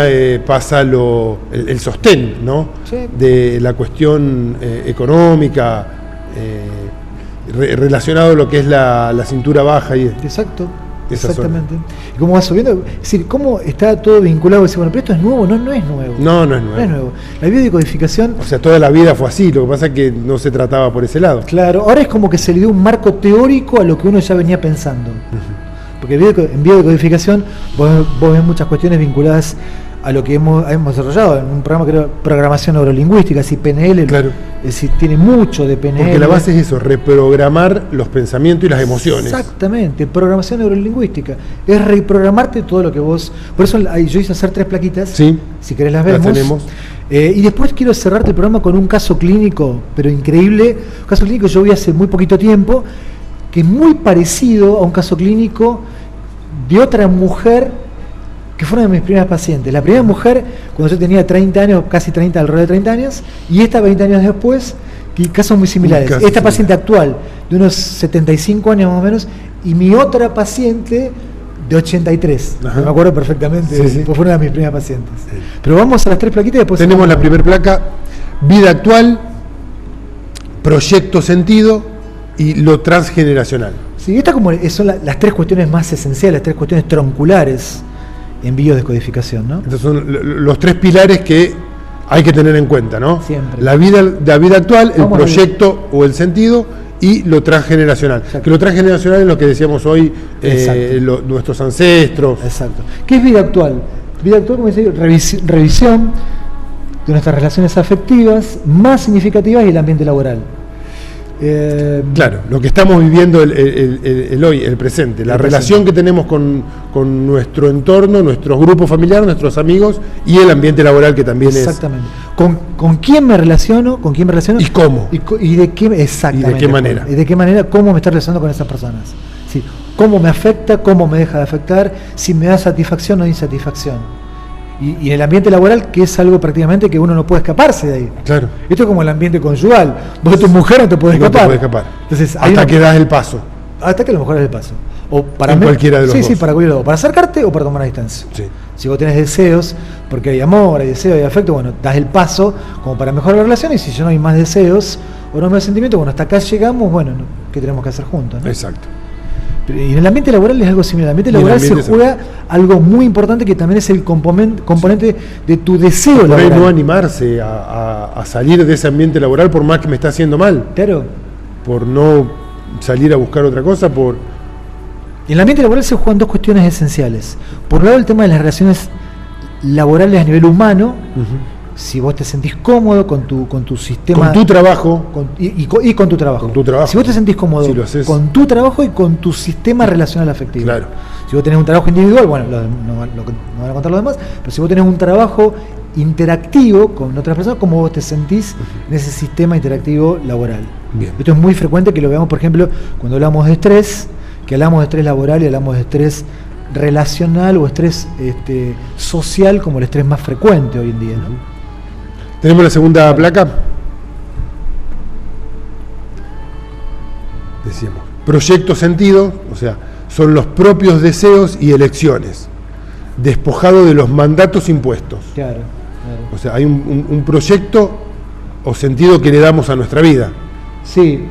pasa el sostén, ¿no? Sí. De la cuestión económica relacionado a lo que es la cintura baja. Exacto. Exactamente. Y cómo va subiendo, es decir, cómo está todo vinculado, decir, bueno, pero esto es nuevo, no es nuevo. No es nuevo. La biodecodificación. O sea, toda la vida fue así, lo que pasa es que no se trataba por ese lado. Claro, ahora es como que se le dio un marco teórico a lo que uno ya venía pensando. Porque en biodecodificación vos ves muchas cuestiones vinculadas a lo que hemos desarrollado en un programa que era programación neurolingüística, así PNL, claro. Es decir, tiene mucho de PNL. Porque la base es eso, reprogramar los pensamientos y las emociones. Exactamente, programación neurolingüística, es reprogramarte todo lo que vos... Por eso yo hice hacer 3 plaquitas, si querés las vemos. Las tenemos. Y después quiero cerrarte el programa con un caso clínico, pero increíble, un caso clínico que yo vi hace muy poquito tiempo, que es muy parecido a un caso clínico de otra mujer que fue una de mis primeras pacientes. La primera mujer, cuando yo tenía 30 años, casi 30, alrededor de 30 años, y esta 20 años después, y casos muy similares. Esta paciente actual, de unos 75 años más o menos, y mi otra paciente de 83. Me acuerdo perfectamente, fue una de mis primeras pacientes. Sí. Pero vamos a las 3 plaquitas y después... Tenemos la primera placa, vida actual, proyecto sentido y lo transgeneracional. Sí, estas son las 3 cuestiones más esenciales, las 3 cuestiones tronculares en biodescodificación, ¿no? Entonces son los 3 pilares que hay que tener en cuenta, ¿no? Siempre. La vida actual, el proyecto o el sentido y lo transgeneracional. Exacto. Que lo transgeneracional es lo que decíamos hoy, nuestros ancestros. Exacto. ¿Qué es vida actual? Vida actual, como decía, revisión de nuestras relaciones afectivas más significativas y el ambiente laboral. Claro, lo que estamos viviendo el hoy, el presente, la relación que tenemos con nuestro entorno, nuestros grupos familiares, nuestros amigos y el ambiente laboral que también exactamente. ¿Con quién me relaciono? ¿Y cómo? ¿Y de qué? Exactamente. ¿Y de qué manera? ¿Y de qué manera? ¿Cómo me estoy relacionando con esas personas? Sí. ¿Cómo me afecta? ¿Cómo me deja de afectar? Si me da satisfacción o insatisfacción. Y en el ambiente laboral, que es algo prácticamente que uno no puede escaparse de ahí. Claro. Esto es como el ambiente conjugal. Vos tu mujer no te puedes escapar. No te puedes escapar. Entonces, hasta que das el paso. Hasta que a lo mejor das el paso. O para en cualquiera de los dos. Sí, para cualquiera de los dos. Para acercarte o para tomar a distancia. Sí. Si vos tenés deseos, porque hay amor, hay deseo, hay afecto, bueno, das el paso como para mejorar la relación. Y si ya no hay más deseos o no hay más sentimientos, bueno, hasta acá llegamos, bueno, ¿qué tenemos que hacer juntos? ¿No? Exacto. Y en el ambiente laboral es algo similar. En el ambiente laboral se juega algo muy importante que también es el componente de tu deseo laboral. Por no animarse a salir de ese ambiente laboral por más que me está haciendo mal. Claro. Por no salir a buscar otra cosa. En el ambiente laboral se juegan 2 cuestiones esenciales. Por un lado, el tema de las relaciones laborales a nivel humano si vos te sentís cómodo con tu sistema... Con tu trabajo. Y con tu trabajo. Con tu trabajo. Si vos te sentís cómodo con tu trabajo y con tu sistema relacional afectivo. Claro. Si vos tenés un trabajo individual, bueno, no van a contar los demás, pero si vos tenés un trabajo interactivo con otras personas, ¿cómo vos te sentís en ese sistema interactivo laboral? Bien. Esto es muy frecuente que lo veamos, por ejemplo, cuando hablamos de estrés, que hablamos de estrés laboral y hablamos de estrés relacional o estrés social como el estrés más frecuente hoy en día, ¿no? Tenemos la segunda placa. Decíamos, proyecto sentido, o sea, son los propios deseos y elecciones, despojado de los mandatos impuestos. Claro. O sea, hay un proyecto o sentido que le damos a nuestra vida. Sí.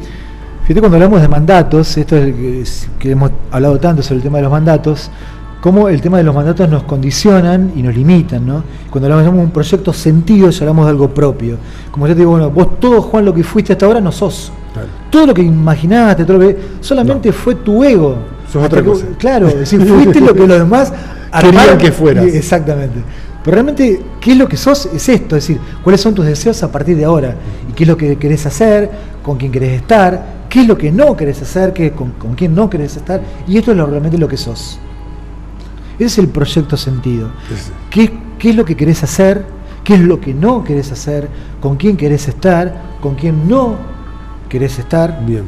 Fíjate, cuando hablamos de mandatos, esto es que hemos hablado tanto sobre el tema de los mandatos, cómo el tema de los mandatos nos condicionan y nos limitan, ¿no? Cuando hablamos de un proyecto sentido, ya hablamos de algo propio. Como yo te digo, bueno, vos todo, Juan, lo que fuiste hasta ahora no sos. Claro. Todo lo que imaginaste, todo lo que solamente fue tu ego. Sos otra cosa. Claro, es decir, fuiste lo que los demás querían que fueras. Exactamente. Pero realmente, ¿qué es lo que sos? Es esto, es decir, ¿cuáles son tus deseos a partir de ahora? ¿Y qué es lo que querés hacer? ¿Con quién querés estar? ¿Qué es lo que no querés hacer? ¿Con quién no querés estar? Y esto es realmente lo que sos. Ese es el proyecto sentido. ¿Qué es lo que querés hacer? ¿Qué es lo que no querés hacer? ¿Con quién querés estar? ¿Con quién no querés estar? Bien.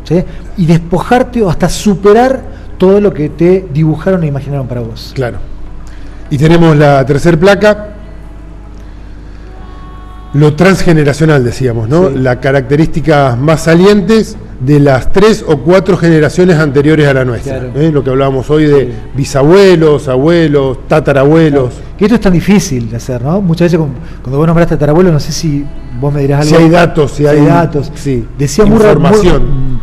¿Sí? Y despojarte o hasta superar todo lo que te dibujaron e imaginaron para vos. Claro. Y tenemos la tercera placa, lo transgeneracional, decíamos, ¿no? Sí. Las características más salientes de las 3 o 4 generaciones anteriores a la nuestra. Claro. Lo que hablábamos hoy de bisabuelos, abuelos, tatarabuelos. Claro. Que esto es tan difícil de hacer, ¿no? Muchas veces cuando vos nombraste tatarabuelo, no sé si vos me dirás algo. Si hay datos, si hay datos. Sí. Decía información.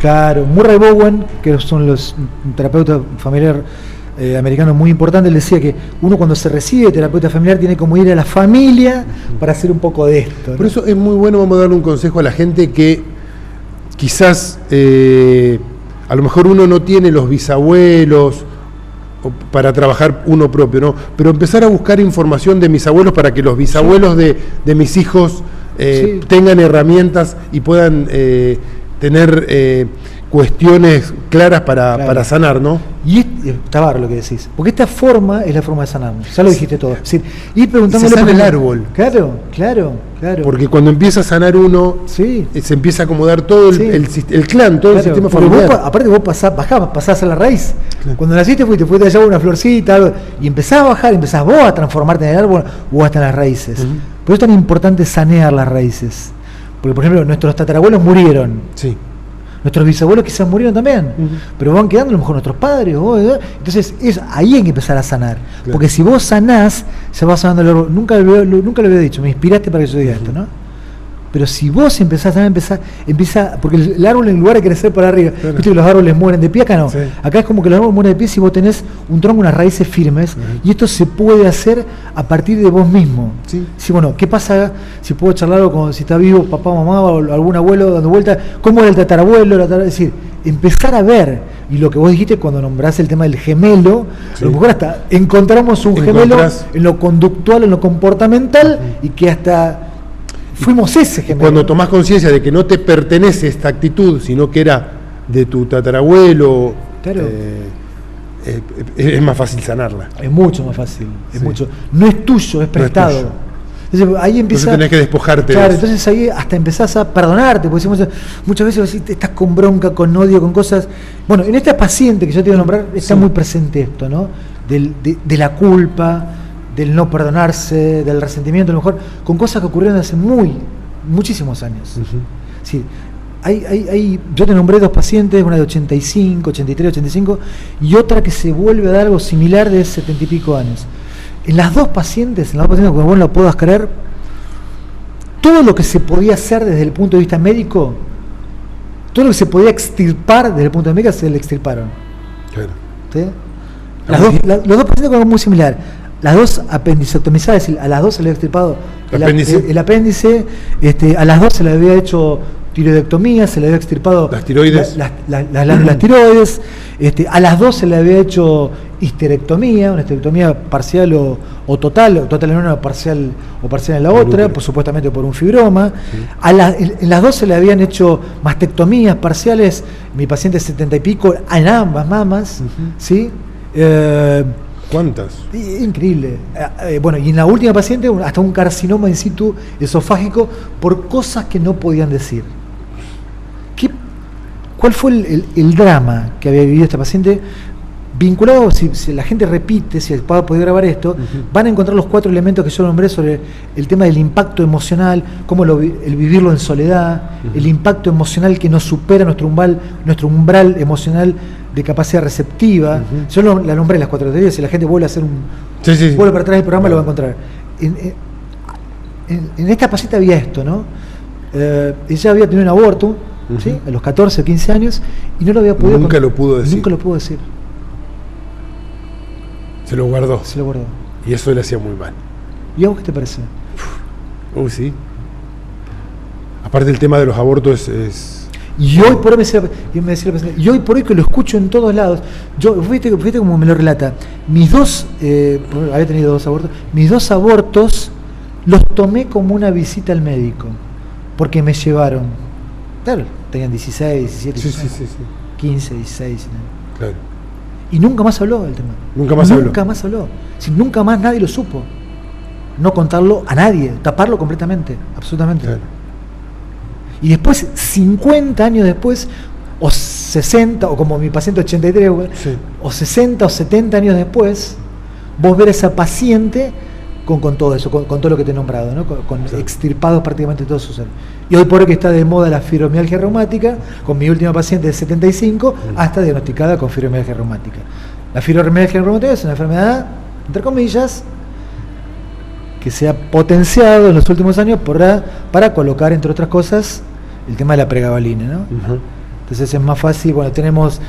Murray Bowen, que son un terapeuta familiar americano muy importante, él decía que uno cuando se recibe de terapeuta familiar tiene como ir a la familia para hacer un poco de esto, ¿no? Por eso es muy bueno, vamos a darle un consejo a la gente que quizás a lo mejor uno no tiene los bisabuelos para trabajar uno propio, ¿no? Pero empezar a buscar información de mis abuelos para que los bisabuelos de mis hijos tengan herramientas y puedan tener cuestiones claras para sanar, ¿no? Y está barro lo que decís, porque esta forma es la forma de sanarnos, ya lo dijiste todo. Es decir, ir preguntándole se sana el árbol. Claro. Porque cuando empieza a sanar uno, se empieza a acomodar todo el clan, todo el sistema familiar. Aparte vos pasás a la raíz. Claro. Cuando naciste fuiste allá una florcita, algo, y empezás a bajar, empezás vos a transformarte en el árbol o hasta en las raíces. Uh-huh. Por eso es tan importante sanear las raíces. Porque, por ejemplo, nuestros tatarabuelos murieron. Sí. Nuestros bisabuelos quizás murieron también, pero van quedando a lo mejor nuestros padres. Entonces ahí hay que empezar a sanar. Claro. Porque si vos sanás, se va sanando el árbol. Nunca lo había dicho, me inspiraste para que yo diga esto, ¿no? Pero si vos empezás a sanar, empieza, porque el árbol en lugar de crecer para arriba, claro. ¿Viste que los árboles mueren de pie? Acá no. Sí. Acá es como que los árboles mueren de pie si vos tenés un tronco, unas raíces firmes, y esto se puede hacer a partir de vos mismo. Sí. Sí, bueno, ¿qué pasa si puedo charlarlo con si está vivo papá, mamá o algún abuelo dando vuelta? ¿Cómo era el tatarabuelo? Es decir, empezar a ver, y lo que vos dijiste cuando nombrás el tema del gemelo, a lo mejor hasta encontramos un gemelo en lo conductual, en lo comportamental, y que hasta fuimos ese gemelo. Cuando tomás conciencia de que no te pertenece esta actitud, sino que era de tu tatarabuelo, claro. Es más fácil sanarla. Es mucho más fácil, no es tuyo, es prestado. No es tuyo. Entonces ahí empieza. Entonces tenés que despojarte. Claro, entonces ahí hasta empezás a perdonarte, porque muchas veces estás con bronca, con odio, con cosas. Bueno, en esta paciente que yo te iba a nombrar está muy presente esto, ¿no? De la culpa, del no perdonarse, del resentimiento, a lo mejor, con cosas que ocurrieron hace muchísimos años. Uh-huh. Sí, yo te nombré 2 pacientes, una de 85, 83, 85, y otra que se vuelve a dar algo similar de 70 y pico años. En las dos pacientes, como vos lo puedas creer, todo lo que se podía hacer desde el punto de vista médico, todo lo que se podía extirpar desde el punto de vista médico, se le extirparon. Claro. ¿Sí? Los dos pacientes con algo muy similar. Las dos apendicectomizadas, es decir, a las dos se le había extirpado el apéndice, a las dos se le había hecho tiroidectomía, se le había extirpado las tiroides, las tiroides, a las 2 se le había hecho histerectomía, una histerectomía parcial o total en una, parcial en la otra, pues, supuestamente por un fibroma. En las 2 se le habían hecho mastectomías parciales, mi paciente 70 y pico, en ambas mamas, ¿sí? ¿Cuántas? Increíble. Bueno, y en la última paciente, hasta un carcinoma in situ esofágico por cosas que no podían decir. ¿Cuál fue el drama que había vivido esta paciente? Vinculado, si la gente repite, si el padre puede grabar esto, van a encontrar los 4 elementos que yo nombré sobre el tema del impacto emocional, cómo el vivirlo en soledad, el impacto emocional que nos supera nuestro umbral emocional de capacidad receptiva. Yo la nombré las 4 teorías, si la gente vuelve a hacer vuelve para atrás del programa, lo va a encontrar. En esta paciente había esto, ¿no? Ella había tenido un aborto, ¿sí? A los 14 o 15 años, y no lo había podido. Nunca lo pudo decir. Nunca lo pudo decir. Se lo guardó. Se lo guardó. Y eso le hacía muy mal. ¿Y a vos qué te parece? Sí. Aparte el tema de los abortos es... Y hoy por hoy y hoy por hoy que lo escucho en todos lados, fíjate como me lo relata, mis 2, había tenido 2 abortos, mis 2 abortos los tomé como una visita al médico, porque me llevaron, claro, tenían 16, 17, 15, 16, claro. Y nunca más habló del tema. Nunca más habló. Si nunca más nadie lo supo. No contarlo a nadie, taparlo completamente, absolutamente. Claro. Y después, 50 años después, o 60, o como mi paciente 83, o 60 o 70 años después, vos ver a esa paciente con todo eso, con todo lo que te he nombrado, ¿no? Con extirpados prácticamente todos sus cerebros. Y hoy por hoy que está de moda la fibromialgia reumática, con mi última paciente de 75, hasta diagnosticada con fibromialgia reumática. La fibromialgia reumática es una enfermedad, entre comillas, que se ha potenciado en los últimos años para colocar, entre otras cosas, el tema de la pregabalina, ¿no? Entonces es más fácil, bueno, tenemos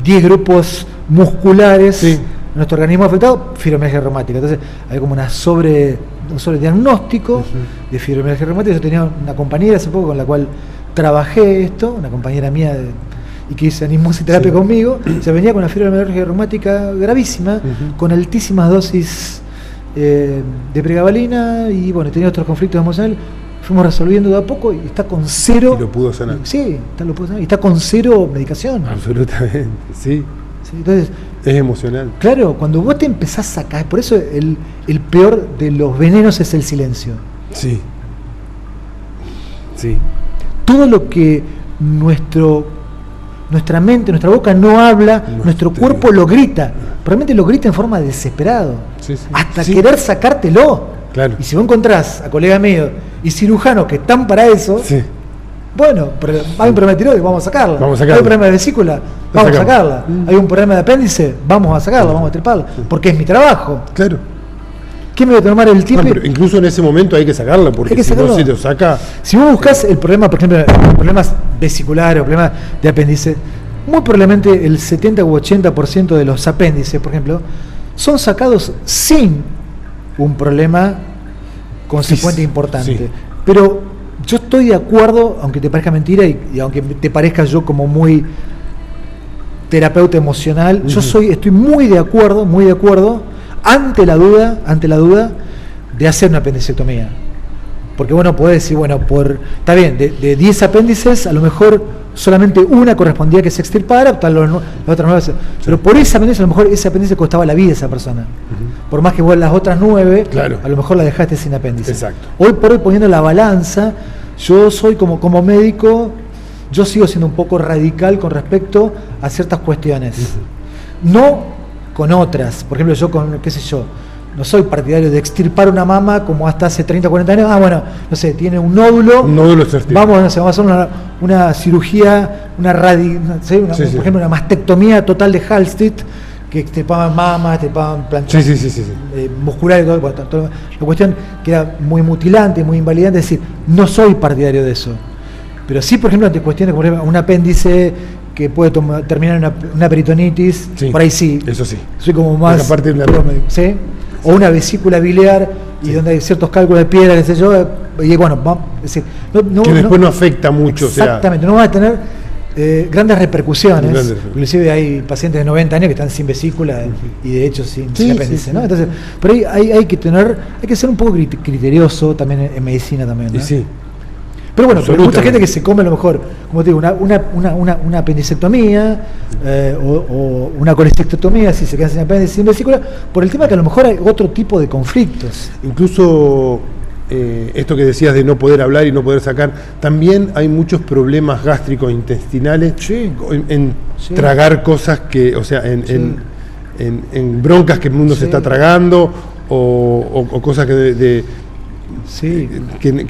10 grupos musculares en nuestro organismo afectado, fibromialgia reumática. Entonces hay como un sobrediagnóstico de fibromialgia reumática. Yo tenía una compañera hace poco con la cual trabajé esto, una compañera mía y que hizo animoterapia conmigo, se venía con una fibromialgia reumática gravísima, con altísimas dosis de pregabalina y bueno, tenía otros conflictos emocionales. Fuimos resolviendo de a poco y está con 0. Y lo pudo sanar. Lo pudo sanar. Y está con 0 medicación. Absolutamente, sí. Entonces, es emocional. Claro, cuando vos te empezás a caer, por eso el peor de los venenos es el silencio. Sí. Todo lo que nuestra mente, nuestra boca no habla, nuestro cuerpo lo grita. Realmente lo grita en forma de desesperado. Hasta querer sacártelo. Claro. Y si vos encontrás a colegas míos y cirujanos que están para eso, bueno, pero hay un problema de tiroides, vamos a sacarla. Hay un problema de vesícula, vamos a sacarla. Hay un problema de apéndice, vamos a sacarla, vamos a triparla, porque es mi trabajo. Claro. ¿Qué me voy a tomar el tiempo? Pero incluso en ese momento hay que sacarla, porque si no se te saca... Si vos buscás el problema, por ejemplo, problemas vesiculares o problemas de apéndice, muy probablemente el 70 u 80% de los apéndices, por ejemplo, son sacados sin un problema consecuente importante. Pero yo estoy de acuerdo, aunque te parezca mentira y aunque te parezca yo como muy terapeuta emocional, yo estoy muy de acuerdo ante la duda de hacer una apendicectomía. Porque bueno, podés decir, bueno, está bien, de 10 apéndices, a lo mejor solamente una correspondía que se extirpara, las otras 9. Pero por ese apéndice, a lo mejor ese apéndice costaba la vida a esa persona. Por más que vos las otras 9, a lo mejor la dejaste sin apéndice. Exacto. Hoy por hoy, poniendo la balanza, yo soy como médico, yo sigo siendo un poco radical con respecto a ciertas cuestiones. No con otras. Por ejemplo, yo no soy partidario de extirpar una mama como hasta hace 30 o 40 años. Bueno, no sé, tiene un nódulo. Vamos a hacer una cirugía, por ejemplo, una mastectomía total de Halsted, que extirpaban mamas, extirpaban planchas musculares, todo. La cuestión que era muy mutilante, muy invalidante, es decir, no soy partidario de eso. Pero sí, por ejemplo, ante cuestiones como un apéndice que puede terminar en una peritonitis, por ahí sí. Eso sí. Soy como más... ¿Sí? O una vesícula biliar y donde hay ciertos cálculos de piedra, qué sé yo, y bueno, es decir, que después no afecta mucho. Exactamente, no va a tener grandes repercusiones. Inclusive hay pacientes de 90 años que están sin vesícula y de hecho sin apéndice, ¿no? Entonces, pero hay que ser un poco criterioso también en medicina también, ¿no? Sí. Pero bueno, pero mucha gente que se come a lo mejor, como te digo, una apendicectomía o una colecistectomía, si se quedan sin apéndice, sin vesícula, por el tema que a lo mejor hay otro tipo de conflictos. Incluso esto que decías de no poder hablar y no poder sacar, también hay muchos problemas gástricos intestinales en tragar cosas que, o sea, en broncas que el mundo se está tragando o cosas que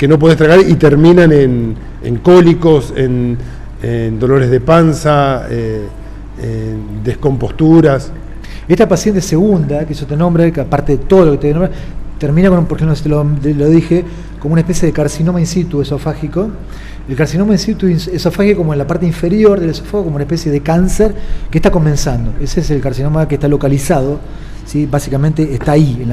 no podés tragar y terminan en cólicos, en dolores de panza, en descomposturas. Esta paciente segunda, que yo te nombré, que aparte de todo lo que te nombré, termina con, por ejemplo, lo dije, como una especie de carcinoma in situ esofágico. El carcinoma in situ esofágico como en la parte inferior del esófago, como una especie de cáncer que está comenzando. Ese es el carcinoma que está localizado, ¿sí? Básicamente está ahí,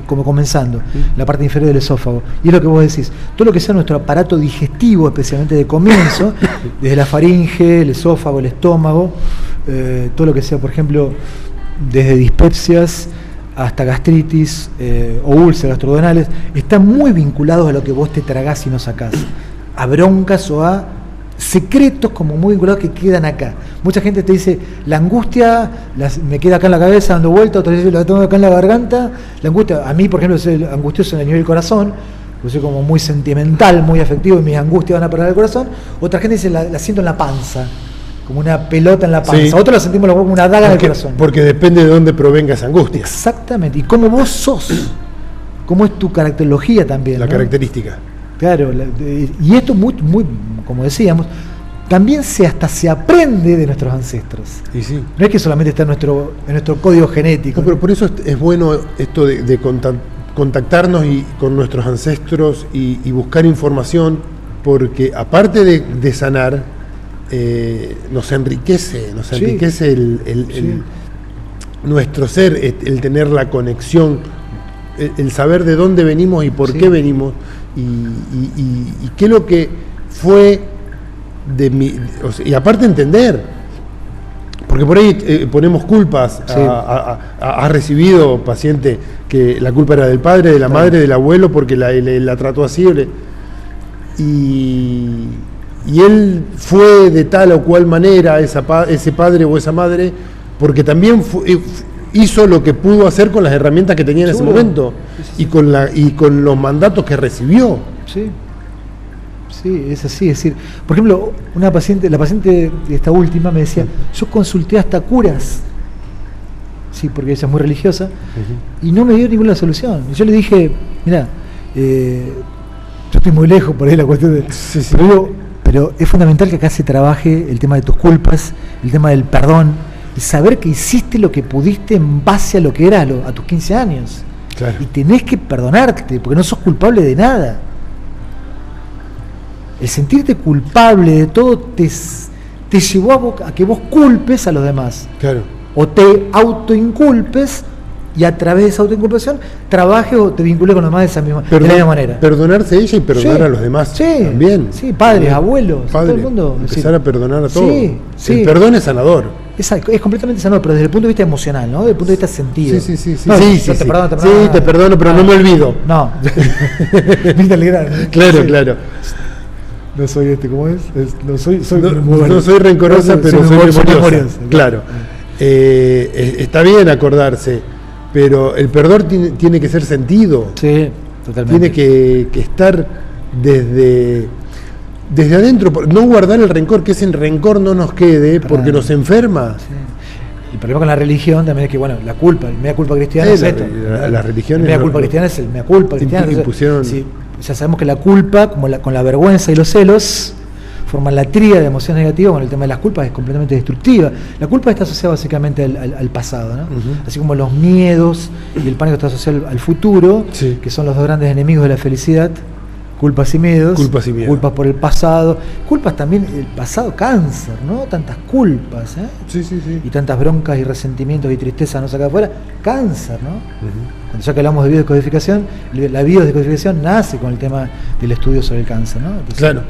como comenzando, en la parte inferior del esófago. Y es lo que vos decís, todo lo que sea nuestro aparato digestivo, especialmente de comienzo, desde la faringe, el esófago, el estómago, todo lo que sea, por ejemplo, desde dispepsias hasta gastritis o úlceras gastroduodenales, están muy vinculados a lo que vos te tragás y no sacás, a broncas o a secretos como muy vinculados que quedan acá. Mucha gente te dice, la angustia me queda acá en la cabeza dando vuelta, otra vez la tengo acá en la garganta. La angustia, a mí por ejemplo, soy angustioso en el nivel del corazón, yo soy como muy sentimental, muy afectivo y mis angustias van a parar al corazón. Otra gente dice, la siento en la panza, como una pelota en la panza. Otros la sentimos como una daga en el corazón. Porque depende de dónde provenga esa angustia. Exactamente, y cómo vos sos, cómo es tu caracterología también. La característica. Claro, y esto muy, como decíamos, también hasta se aprende de nuestros ancestros. Y sí. No es que solamente está en nuestro código genético. No, pero por eso es bueno esto de contactarnos con nuestros ancestros y buscar información, porque aparte de sanar, nos enriquece nuestro ser, el tener la conexión, el saber de dónde venimos y por qué venimos y qué es lo que fue de mi, y aparte entender, porque por ahí ponemos culpas. Ha recibido paciente que la culpa era del padre, de la madre, del abuelo, porque la trató así, y él fue de tal o cual manera ese padre o esa madre porque también hizo lo que pudo hacer con las herramientas que tenía en ese momento y con los mandatos que recibió. Sí, es así. Es decir, por ejemplo, la paciente esta última me decía, yo consulté hasta curas, sí, porque ella es muy religiosa, y no me dio ninguna solución. Y yo le dije, mira, yo estoy muy lejos por ahí la cuestión de... Pero es fundamental que acá se trabaje el tema de tus culpas, el tema del perdón, y saber que hiciste lo que pudiste en base a lo que eras a tus 15 años. Claro. Y tenés que perdonarte, porque no sos culpable de nada. El sentirte culpable de todo te llevó a que vos culpes a los demás. Claro. O te autoinculpes y a través de esa autoinculpación trabajes o te vincules con los demás de la misma manera. Perdonarse ella y perdonar a los demás también. Sí, padres, abuelos, todo el mundo. Empezar a perdonar a todos. Sí. El perdón es sanador. Es completamente sanador, pero desde el punto de vista emocional, ¿no? Desde el punto de vista sentido. Sí. Te perdono, pero no me olvido. No. Claro. No soy ¿cómo es? No soy rencorosa, pero soy memoriosa. Claro. Está bien acordarse, pero el perdón tiene que ser sentido. Sí, totalmente. Tiene que estar desde adentro, no guardar el rencor, que ese rencor no nos quede porque nos enferma. Sí. El problema con la religión también es que, bueno, la culpa, el mea culpa cristiana es esto. La religión el mea culpa cristiana es el mea culpa cristiana. Ya sabemos que la culpa, con la vergüenza y los celos, forman la tríada de emociones negativas. Bueno, el tema de las culpas es completamente destructiva. La culpa está asociada básicamente al pasado, ¿no? Así como los miedos y el pánico está asociado al futuro, que son los dos grandes enemigos de la felicidad. Culpas y miedos. Culpas por el pasado. Culpas también, el pasado cáncer, ¿no? Tantas culpas, ¿eh? Sí. Y tantas broncas y resentimientos y tristeza no saca afuera. Cáncer, ¿no? Ya que hablamos de biodescodificación, la biodescodificación nace con el tema del estudio sobre el cáncer, ¿no? Entonces, Claro.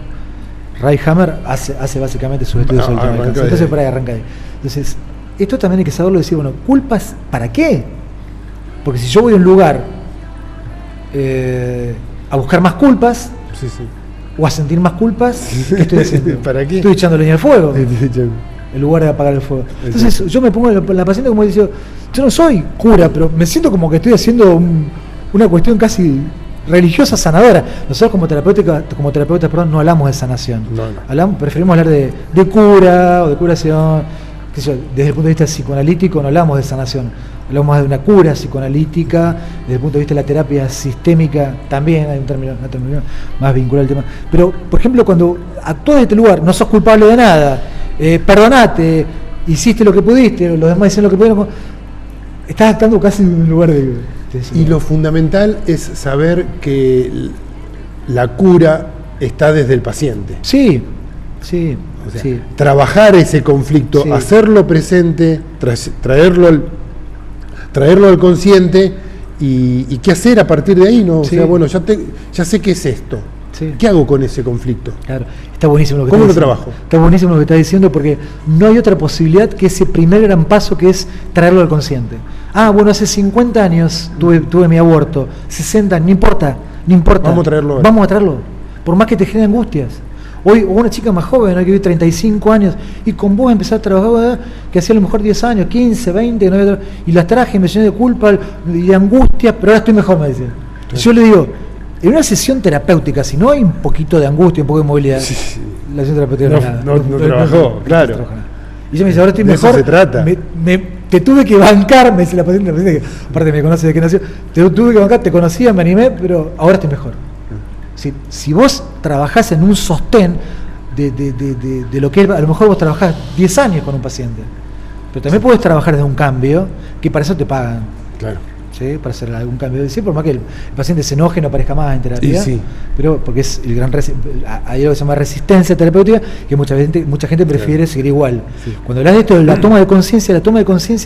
Ray Hammer hace básicamente sus estudios sobre el tema del cáncer. Entonces, por ahí arranca ahí. Entonces, esto también hay que saberlo y decir, bueno, ¿culpas para qué? Porque si yo voy a un lugar a buscar más culpas, Sí, sí. o a sentir más culpas, ¿qué estoy haciendo? ¿Para qué? Estoy echando leña al fuego, en lugar de apagar el fuego. Entonces, yo me pongo la paciente como diciendo, yo no soy cura, pero me siento como que estoy haciendo una cuestión casi religiosa sanadora. Nosotros como terapeutas, no hablamos de sanación. No. Preferimos hablar de cura o de curación. Desde el punto de vista psicoanalítico no hablamos de sanación, hablamos más de una cura psicoanalítica. Desde el punto de vista de la terapia sistémica también hay un término más vinculado al tema. Pero, por ejemplo, cuando actúas de este lugar, no sos culpable de nada, perdonate, hiciste lo que pudiste, los demás hicieron lo que pudieron, estás actuando casi en un lugar de Y lo fundamental es saber que la cura está desde el paciente. Sí, sí. O sea, sí. Trabajar ese conflicto, Sí. hacerlo presente, traerlo al consciente y qué hacer a partir de ahí, ¿no? O Sí. sea, bueno, ya sé qué es esto. Sí. ¿Qué hago con ese conflicto? Claro, está buenísimo lo que ¿Cómo estás lo diciendo. trabajo? Está buenísimo lo que estás diciendo porque no hay otra posibilidad que ese primer gran paso que es traerlo al consciente. Ah, bueno, hace 50 años tuve mi aborto, 60, no importa. Vamos a traerlo ahora. Vamos a traerlo, por más que te generen angustias. Hoy, o una chica más joven, que vive 35 años, y con vos empezar a trabajar, que hacía a lo mejor 10 años, 15, 20, y las traje, me llené de culpa y de angustia, pero ahora estoy mejor, me dice. Sí. Yo le digo, en una sesión terapéutica, si no hay un poquito de angustia, un poco de movilidad, Sí. la sesión terapéutica No, es nada. no trabajó, claro. trabaja nada. Y ella me dice, ahora estoy De mejor. eso se trata. Te tuve que bancar, me dice la paciente que aparte me conoce de que nació, te tuve que bancar, te conocía, me animé, pero ahora estoy mejor. Si vos trabajás en un sostén de lo que a lo mejor vos trabajás 10 años con un paciente, pero también podés trabajar desde un cambio, que para eso te pagan. Claro. ¿Sí? Para hacer algún cambio de decir, por más que el paciente se enoje y no aparezca más en terapia, Sí. pero porque es el gran hay algo que se llama resistencia terapéutica, que mucha gente prefiere seguir igual. Sí. Cuando hablas de esto de la toma de conciencia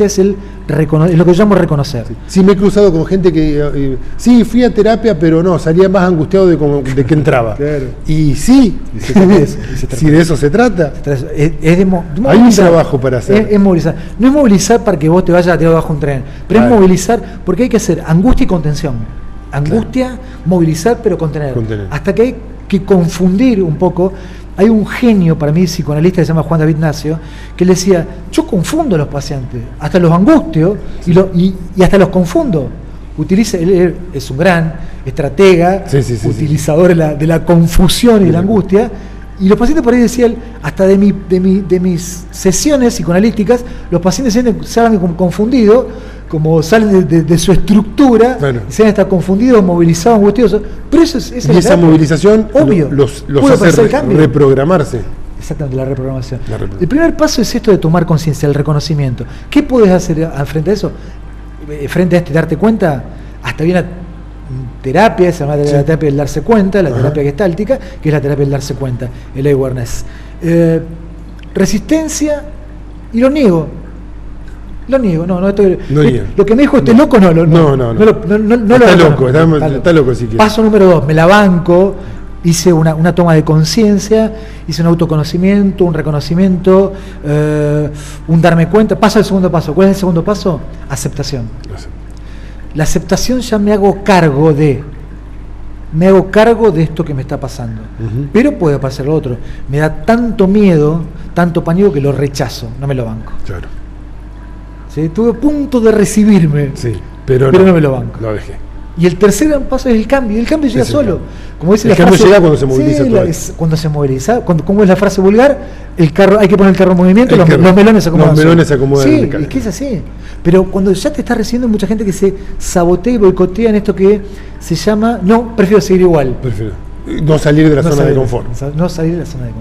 es es lo que yo llamo reconocer. Sí, me he cruzado con gente que sí, fui a terapia, pero no, salía más angustiado de que entraba. Claro. Y sí, Y se trata de eso, si de eso se trata. De movilizar. Hay un trabajo para hacer. Es movilizar. No es movilizar para que vos te vayas a tirar bajo un tren, pero Claro. es movilizar porque hay que hacer angustia y contención. Angustia, movilizar, pero contener. Hasta que hay que confundir un poco. Hay un genio para mí, psicoanalista, que se llama Juan David Nacio, que le decía, yo confundo a los pacientes, hasta los angustio y hasta los confundo. Él es un gran estratega, utilizador de la confusión y de la angustia. Y los pacientes por ahí decían, hasta de mis sesiones psicoanalíticas, los pacientes salen como confundidos, como salen de su estructura, Bueno. y se han estado confundidos, movilizados, angustiosos. Pero eso es Y esa movilización obvio. los Puede hace parecer cambio. reprogramarse. Exactamente, la reprogramación. El primer paso es esto de tomar conciencia, el reconocimiento. ¿Qué puedes hacer frente a eso? Frente a darte cuenta, hasta viene terapia, se llama la terapia del darse cuenta, la terapia gestáltica, que es la terapia del darse cuenta, el awareness. Resistencia, y lo niego. Lo niego, lo que me dijo este loco no lo Está loco, está loco si quiere. Paso número 2, me la banco, hice una toma de conciencia, hice un autoconocimiento, un reconocimiento, un darme cuenta. Paso al segundo paso. ¿Cuál es el segundo paso? Aceptación. La aceptación ya me hago cargo de esto que me está pasando. Pero puede pasar lo otro. Me da tanto miedo, tanto pánico que lo rechazo, no me lo banco. Claro. ¿Sí? Estuve a punto de recibirme, pero no me lo banco. Lo dejé. Y el tercer gran paso es el cambio. Y el cambio llega solo. Como dice el cambio llega cuando se moviliza todo. Cuando se moviliza. ¿Cómo es la frase vulgar? El carro, hay que poner el carro en movimiento, los melones se acomodan. Los melones se acomodan. Sí, es que es así. Pero cuando ya te estás recibiendo, mucha gente que se sabotea y boicotea en esto que se llama, no, prefiero seguir igual. No salir de la zona de confort. No salir de la zona de confort.